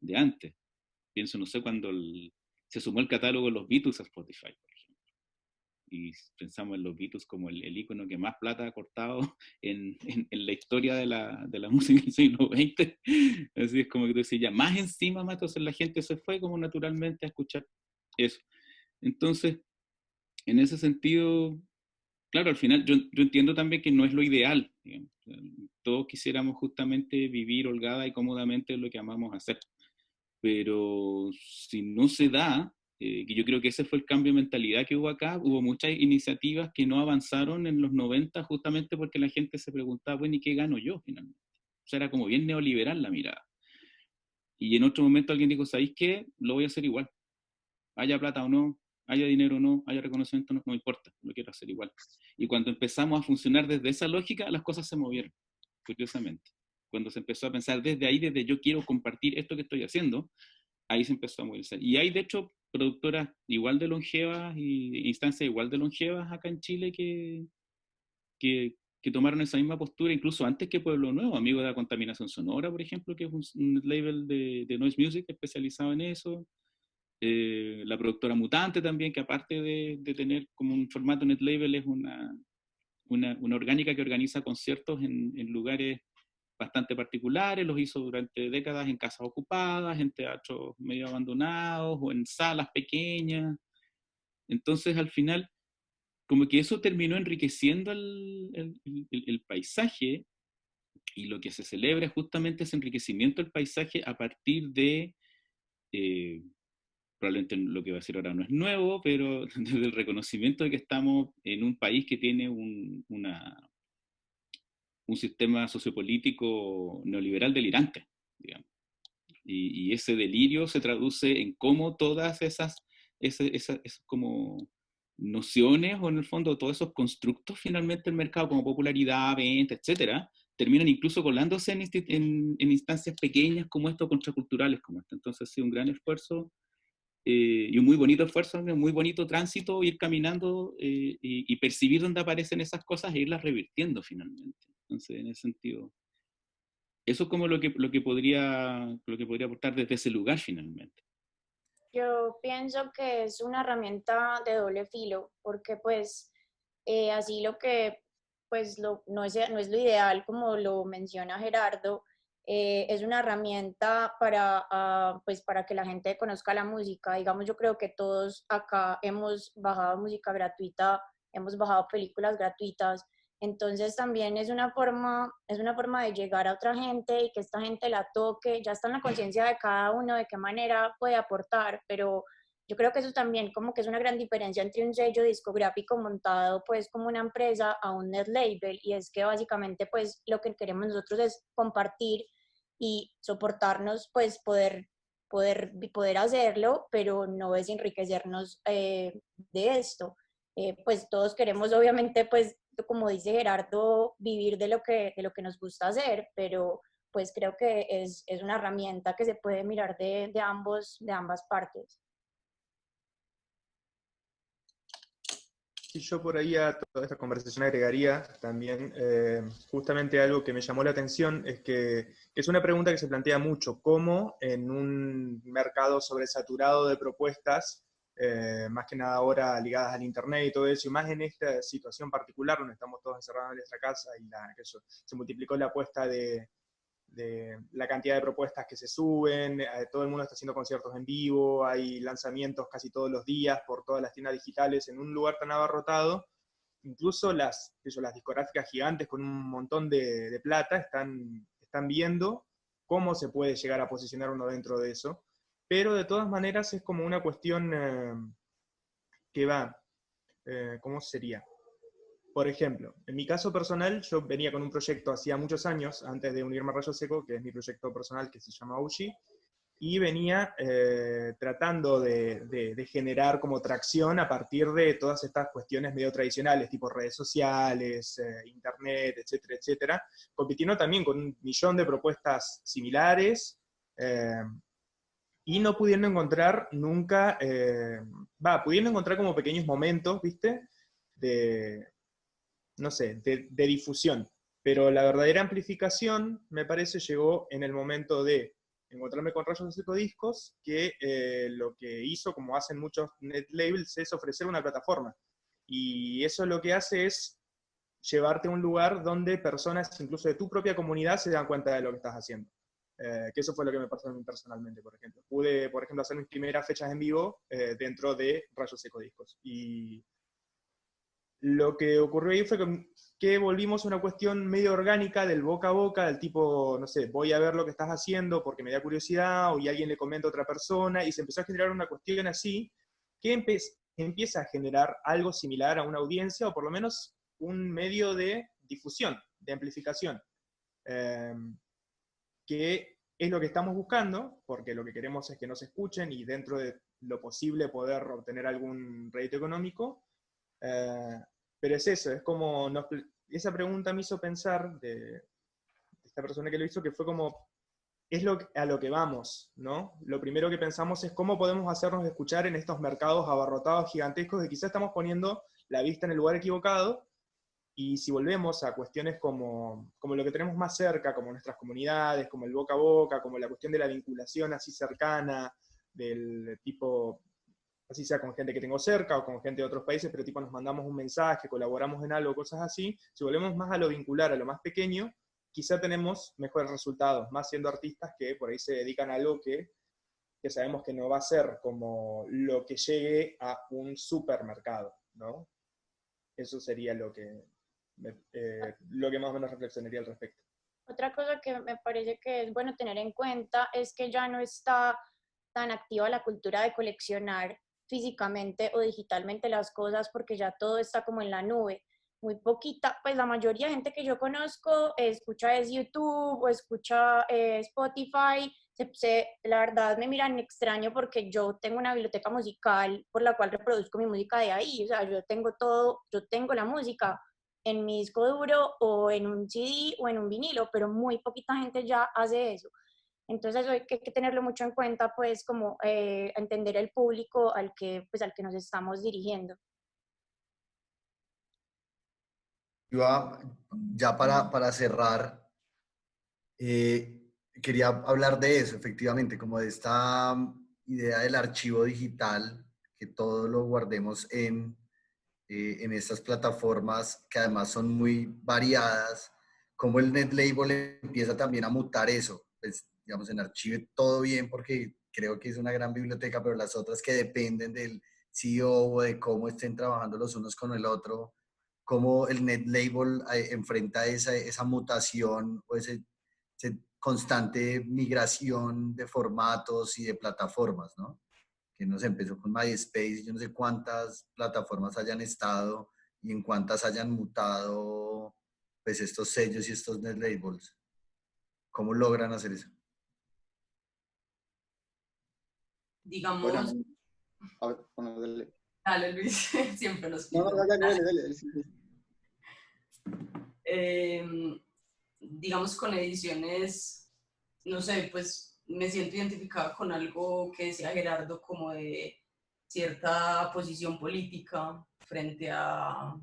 de antes. Pienso, no sé, cuando se sumó el catálogo de los Beatles a Spotify, por ejemplo, y pensamos en los Beatles como el ícono que más plata ha cortado en la historia de la música del siglo XX. Así es como que tú decías, ya más encima, más, entonces la gente se fue como naturalmente a escuchar eso. Entonces, en ese sentido, claro, al final yo entiendo también que no es lo ideal, digamos. Todos quisiéramos justamente vivir holgada y cómodamente lo que amamos hacer, pero si no se da, que yo creo que ese fue el cambio de mentalidad que hubo acá. Hubo muchas iniciativas que no avanzaron en los 90 justamente porque la gente se preguntaba, bueno, ¿y qué gano yo finalmente? O sea, era como bien neoliberal la mirada. Y en otro momento alguien dijo, ¿sabéis qué? Lo voy a hacer igual. Haya plata o no, haya dinero o no, haya reconocimiento o no, no me importa, lo quiero hacer igual. Y cuando empezamos a funcionar desde esa lógica, las cosas se movieron, curiosamente. Cuando se empezó a pensar desde ahí, desde yo quiero compartir esto que estoy haciendo, ahí se empezó a movilizar. Y hay, de hecho, productoras igual de longevas y instancias igual de longevas acá en Chile que tomaron esa misma postura, incluso antes que Pueblo Nuevo, Amigo de la Contaminación Sonora, por ejemplo, que es un label de noise music especializado en eso. La productora Mutante también, que aparte de tener como un formato net label, es una orgánica que organiza conciertos en lugares bastante particulares, los hizo durante décadas en casas ocupadas, en teatros medio abandonados o en salas pequeñas. Entonces al final como que eso terminó enriqueciendo el paisaje, y lo que se celebra es justamente ese enriquecimiento del paisaje a partir de, probablemente lo que voy a decir ahora no es nuevo, pero desde el reconocimiento de que estamos en un país que tiene un sistema sociopolítico neoliberal delirante, digamos. Y ese delirio se traduce en cómo todas esas como nociones, o en el fondo todos esos constructos finalmente del mercado, como popularidad, venta, etcétera, terminan incluso colándose en instancias pequeñas como esto, contraculturales como esto. Entonces ha sido un gran esfuerzo, y un muy bonito esfuerzo, un muy bonito tránsito, ir caminando y percibir dónde aparecen esas cosas e irlas revirtiendo finalmente. Entonces, en ese sentido, eso es como lo que podría aportar desde ese lugar finalmente. Yo pienso que es una herramienta de doble filo, porque pues así lo que pues no es lo ideal, como lo menciona Gerardo, es una herramienta pues para que la gente conozca la música. Digamos, yo creo que todos acá hemos bajado música gratuita, hemos bajado películas gratuitas, entonces también es una forma de llegar a otra gente y que esta gente la toque. Ya está en la conciencia de cada uno de qué manera puede aportar, pero yo creo que eso también como que es una gran diferencia entre un sello discográfico montado pues como una empresa a un net label, y es que básicamente pues lo que queremos nosotros es compartir y soportarnos, pues poder hacerlo, pero no es enriquecernos de esto. Pues todos queremos obviamente pues como dice Gerardo, vivir de lo que nos gusta hacer, pero pues creo que es una herramienta que se puede mirar de ambas partes. Y yo por ahí a toda esta conversación agregaría también justamente algo que me llamó la atención, es que es una pregunta que se plantea mucho: cómo en un mercado sobresaturado de propuestas, más que nada ahora ligadas al internet y todo eso, y más en esta situación particular donde estamos todos encerrados en nuestra casa y se multiplicó la apuesta de la cantidad de propuestas que se suben, todo el mundo está haciendo conciertos en vivo, hay lanzamientos casi todos los días por todas las tiendas digitales en un lugar tan abarrotado. Incluso las discográficas gigantes con un montón de plata están viendo cómo se puede llegar a posicionar uno dentro de eso, pero de todas maneras es como una cuestión que va, ¿cómo sería? Por ejemplo, en mi caso personal, yo venía con un proyecto hacía muchos años, antes de unirme a Rayo Seco, que es mi proyecto personal, que se llama Uchi, y venía tratando de generar como tracción a partir de todas estas cuestiones medio tradicionales, tipo redes sociales, internet, etcétera, etcétera, compitiendo también con un millón de propuestas similares, y no pudiendo encontrar nunca, pudiendo encontrar como pequeños momentos, ¿viste? No sé, de difusión. Pero la verdadera amplificación, me parece, llegó en el momento de encontrarme con Rayos Seco Discos, que lo que hizo, como hacen muchos net labels, es ofrecer una plataforma. Y eso lo que hace es llevarte a un lugar donde personas, incluso de tu propia comunidad, se dan cuenta de lo que estás haciendo. Que eso fue lo que me pasó a mí personalmente, por ejemplo. Pude, por ejemplo, hacer mis primeras fechas en vivo dentro de Rayos Seco Discos. Y lo que ocurrió ahí fue que volvimos a una cuestión medio orgánica del boca a boca, del tipo, no sé, voy a ver lo que estás haciendo porque me da curiosidad, y alguien le comenta a otra persona, y se empezó a generar una cuestión así, que empieza a generar algo similar a una audiencia, o por lo menos un medio de difusión, de amplificación, que es lo que estamos buscando, porque lo que queremos es que nos escuchen y dentro de lo posible poder obtener algún rédito económico. Pero es eso, es como, esa pregunta me hizo pensar, de esta persona que lo hizo, que fue como, es a lo que vamos, ¿no? Lo primero que pensamos es cómo podemos hacernos escuchar en estos mercados abarrotados, gigantescos, de quizás estamos poniendo la vista en el lugar equivocado, y si volvemos a cuestiones como lo que tenemos más cerca, como nuestras comunidades, como el boca a boca, como la cuestión de la vinculación así cercana, del tipo, así sea con gente que tengo cerca o con gente de otros países, pero tipo nos mandamos un mensaje, colaboramos en algo, cosas así, si volvemos más a lo vincular, a lo más pequeño, quizá tenemos mejores resultados, más siendo artistas que por ahí se dedican a algo que sabemos que no va a ser como lo que llegue a un supermercado, ¿no? Eso sería lo que más o menos reflexionaría al respecto. Otra cosa que me parece que es bueno tener en cuenta es que ya no está tan activa la cultura de coleccionar físicamente o digitalmente las cosas, porque ya todo está como en la nube. Muy poquita, pues la mayoría de gente que yo conozco escucha es YouTube o escucha Spotify. La verdad me miran extraño porque yo tengo una biblioteca musical por la cual reproduzco mi música de ahí. O sea, yo tengo todo, yo tengo la música en mi disco duro o en un CD o en un vinilo, pero muy poquita gente ya hace eso. Entonces eso hay que tenerlo mucho en cuenta, pues como entender el público al que nos estamos dirigiendo. Ya para cerrar, quería hablar de eso, efectivamente, como de esta idea del archivo digital, que todo lo guardemos en estas plataformas que además son muy variadas, como el NetLabel empieza también a mutar eso, pues, digamos, en Archive todo bien porque creo que es una gran biblioteca, pero las otras que dependen del CEO o de cómo estén trabajando los unos con el otro, cómo el NetLabel enfrenta esa mutación o ese constante migración de formatos y de plataformas, ¿no? Que no sé, empezó con MySpace, yo no sé cuántas plataformas hayan estado y en cuántas hayan mutado pues estos sellos y estos netlabels. ¿Cómo logran hacer eso? Digamos... Bueno, a ver, bueno, dale. Dale, Luis, siempre nos No, dale. Sí. Digamos con ediciones, no sé, pues me siento identificada con algo que decía Gerardo, como de cierta posición política frente a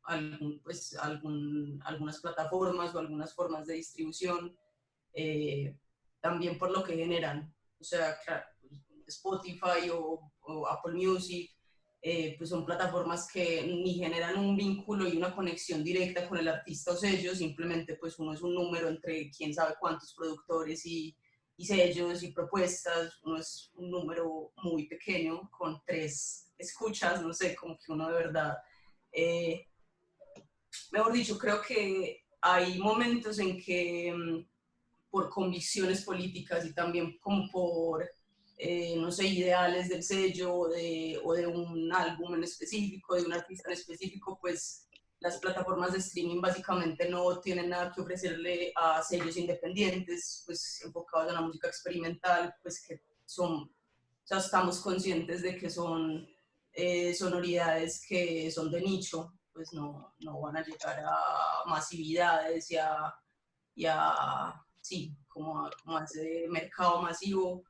algunas plataformas o algunas formas de distribución, también por lo que generan. O sea, claro, Spotify o Apple Music, pues son plataformas que ni generan un vínculo y una conexión directa con el artista o sello, simplemente pues uno es un número entre quién sabe cuántos productores y sellos y propuestas, uno es un número muy pequeño con 3 escuchas, no sé, como que uno de verdad, mejor dicho, creo que hay momentos en que por convicciones políticas y también como por no sé, ideales del sello o de un álbum en específico, de un artista en específico, pues las plataformas de streaming básicamente no tienen nada que ofrecerle a sellos independientes, pues enfocados en la música experimental, pues que son, o sea, estamos conscientes de que son sonoridades que son de nicho, pues no van a llegar a masividades y a sí, como a ese mercado masivo.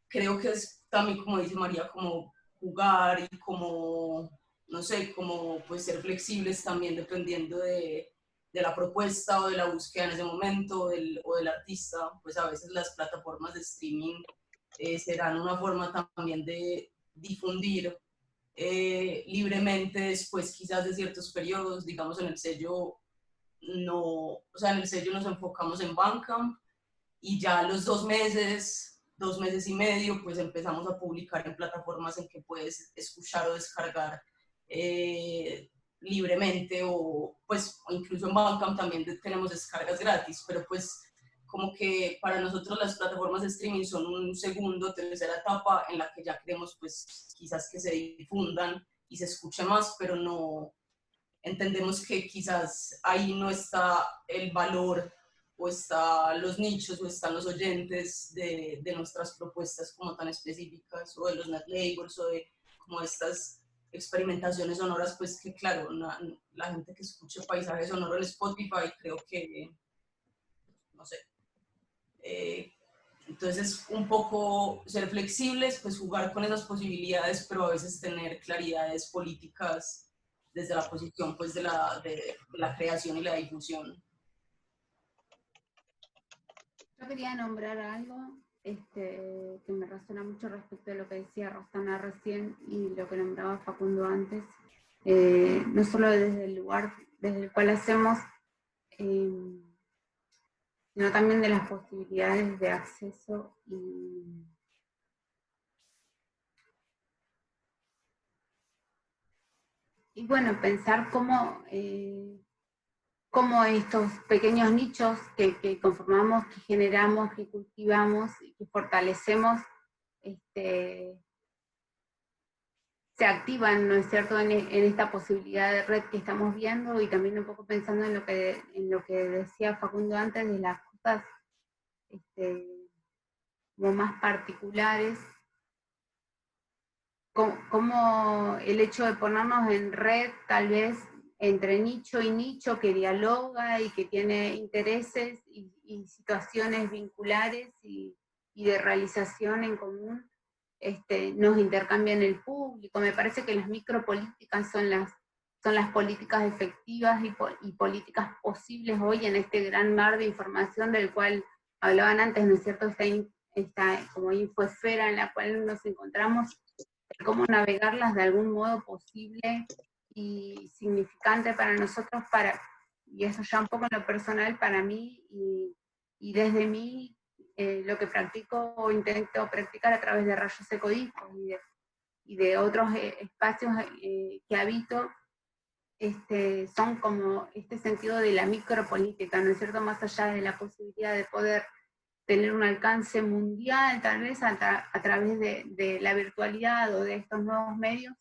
Creo que es también, como dice María, como jugar y como, no sé, como pues ser flexibles también dependiendo de la propuesta o de la búsqueda en ese momento o del artista. Pues a veces las plataformas de streaming serán una forma también de difundir libremente después quizás de ciertos periodos. Digamos, en el sello no, o sea, en el sello nos enfocamos en Bandcamp y ya a los 2 meses y medio, pues empezamos a publicar en plataformas en que puedes escuchar o descargar libremente, o pues o incluso en Bandcamp también tenemos descargas gratis, pero pues como que para nosotros las plataformas de streaming son un segundo, tercera etapa en la que ya queremos pues quizás que se difundan y se escuche más, pero no entendemos que quizás ahí no está el valor o están los nichos o están los oyentes de nuestras propuestas como tan específicas, o de los netlabels o de como estas experimentaciones sonoras, pues que claro, la gente que escuche paisaje sonoro en Spotify creo que, no sé, entonces un poco ser flexibles, pues jugar con esas posibilidades, pero a veces tener claridades políticas desde la posición pues de la creación y la difusión. Yo quería nombrar algo que me resuena mucho respecto de lo que decía Rosana recién y lo que nombraba Facundo antes, no solo desde el lugar desde el cual hacemos, sino también de las posibilidades de acceso y bueno, pensar cómo estos pequeños nichos que conformamos, que generamos, que cultivamos y que fortalecemos, se activan, ¿no es cierto?, en esta posibilidad de red que estamos viendo, y también un poco pensando en lo que decía Facundo antes, de las cosas como más particulares, como el hecho de ponernos en red, tal vez entre nicho y nicho, que dialoga y que tiene intereses y situaciones vinculares y de realización en común, nos intercambian el público. Me parece que las micropolíticas son las políticas efectivas y políticas posibles hoy en este gran mar de información del cual hablaban antes, ¿no es cierto?, esta como infoesfera en la cual nos encontramos, cómo navegarlas de algún modo posible y significante para nosotros, y eso ya un poco en lo personal para mí, y desde mí lo que practico o intento practicar a través de Rayos Ecodiscos y de otros espacios que habito, son como este sentido de la micropolítica, ¿no es cierto?, más allá de la posibilidad de poder tener un alcance mundial, tal vez a través de la virtualidad o de estos nuevos medios.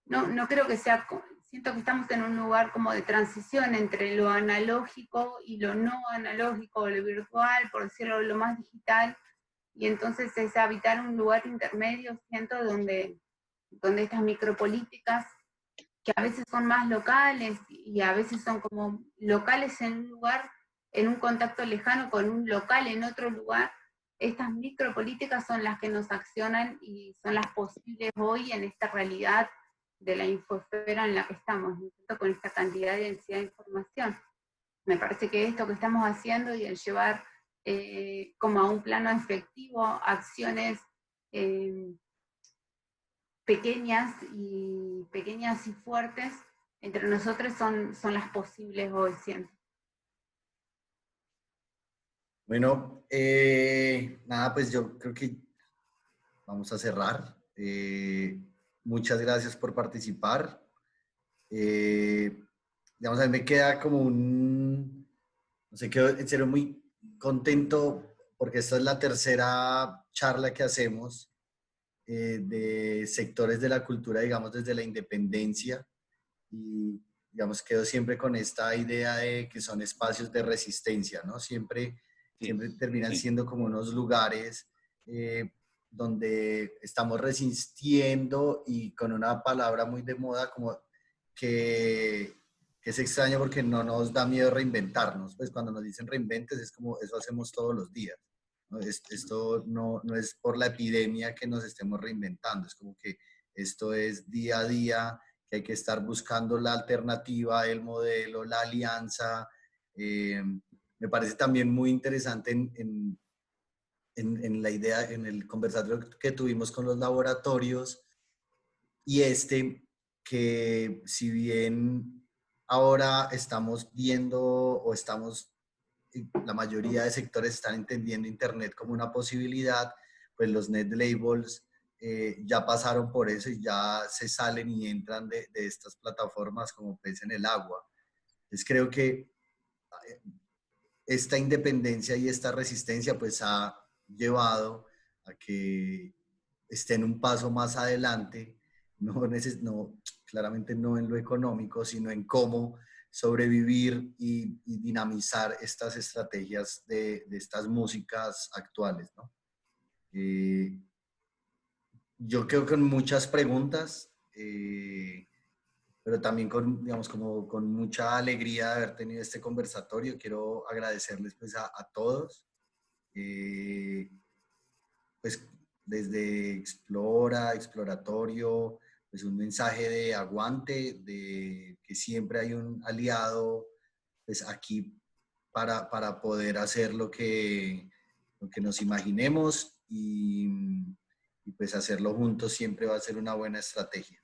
No creo que sea, siento que estamos en un lugar como de transición entre lo analógico y lo no analógico, o lo virtual, por decirlo, lo más digital, y entonces es habitar un lugar intermedio, siento, donde estas micropolíticas, que a veces son más locales y a veces son como locales en un lugar, en un contacto lejano con un local en otro lugar, estas micropolíticas son las que nos accionan y son las posibles hoy en esta realidad de la infosfera en la que estamos, ¿no?, con esta cantidad de densidad de información. Me parece que esto que estamos haciendo y el llevar como a un plano efectivo acciones pequeñas y fuertes entre nosotros son las posibles hoy siempre. Bueno, nada, pues yo creo que vamos a cerrar. Muchas gracias por participar. Digamos, a mí me queda como no sé, quedo en serio muy contento porque esta es la tercera charla que hacemos de sectores de la cultura, digamos, desde la independencia, y, digamos, quedo siempre con esta idea de que son espacios de resistencia, ¿no? Siempre terminan siendo como unos lugares donde estamos resistiendo, y con una palabra muy de moda, como que es extraño porque no nos da miedo reinventarnos. Pues cuando nos dicen reinventes es como eso hacemos todos los días, ¿no? Esto no es por la epidemia que nos estemos reinventando, es como que esto es día a día, que hay que estar buscando la alternativa, el modelo, la alianza. Me parece también muy interesante en la idea, en el conversatorio que tuvimos con los laboratorios, y que si bien ahora estamos viendo, o la mayoría de sectores están entendiendo Internet como una posibilidad, pues los net labels ya pasaron por eso y ya se salen y entran de estas plataformas como pez en el agua. Entonces creo que esta independencia y esta resistencia pues ha llevado a que estén un paso más adelante, claramente no en lo económico, sino en cómo sobrevivir y dinamizar estas estrategias de estas músicas actuales, ¿no? Yo creo que con muchas preguntas, pero también digamos, como con mucha alegría de haber tenido este conversatorio. Quiero agradecerles pues a todos, pues desde Exploratorio, pues un mensaje de aguante, de que siempre hay un aliado pues aquí para poder hacer lo que nos imaginemos y pues hacerlo juntos siempre va a ser una buena estrategia.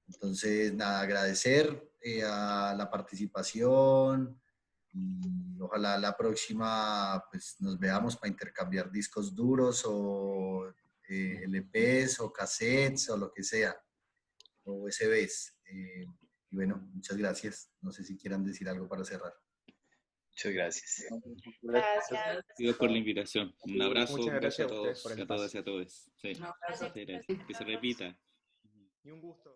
Entonces, nada, agradecer a la participación y ojalá la próxima pues, nos veamos para intercambiar discos duros o LPs o cassettes o lo que sea, o USBs. Y bueno, muchas gracias. No sé si quieran decir algo para cerrar. Muchas gracias. Gracias. Gracias por la invitación. Un abrazo, Muchas gracias a ustedes todos, por el a todas y espacio. a todos. Sí, Un abrazo. que se repita. Y un gusto.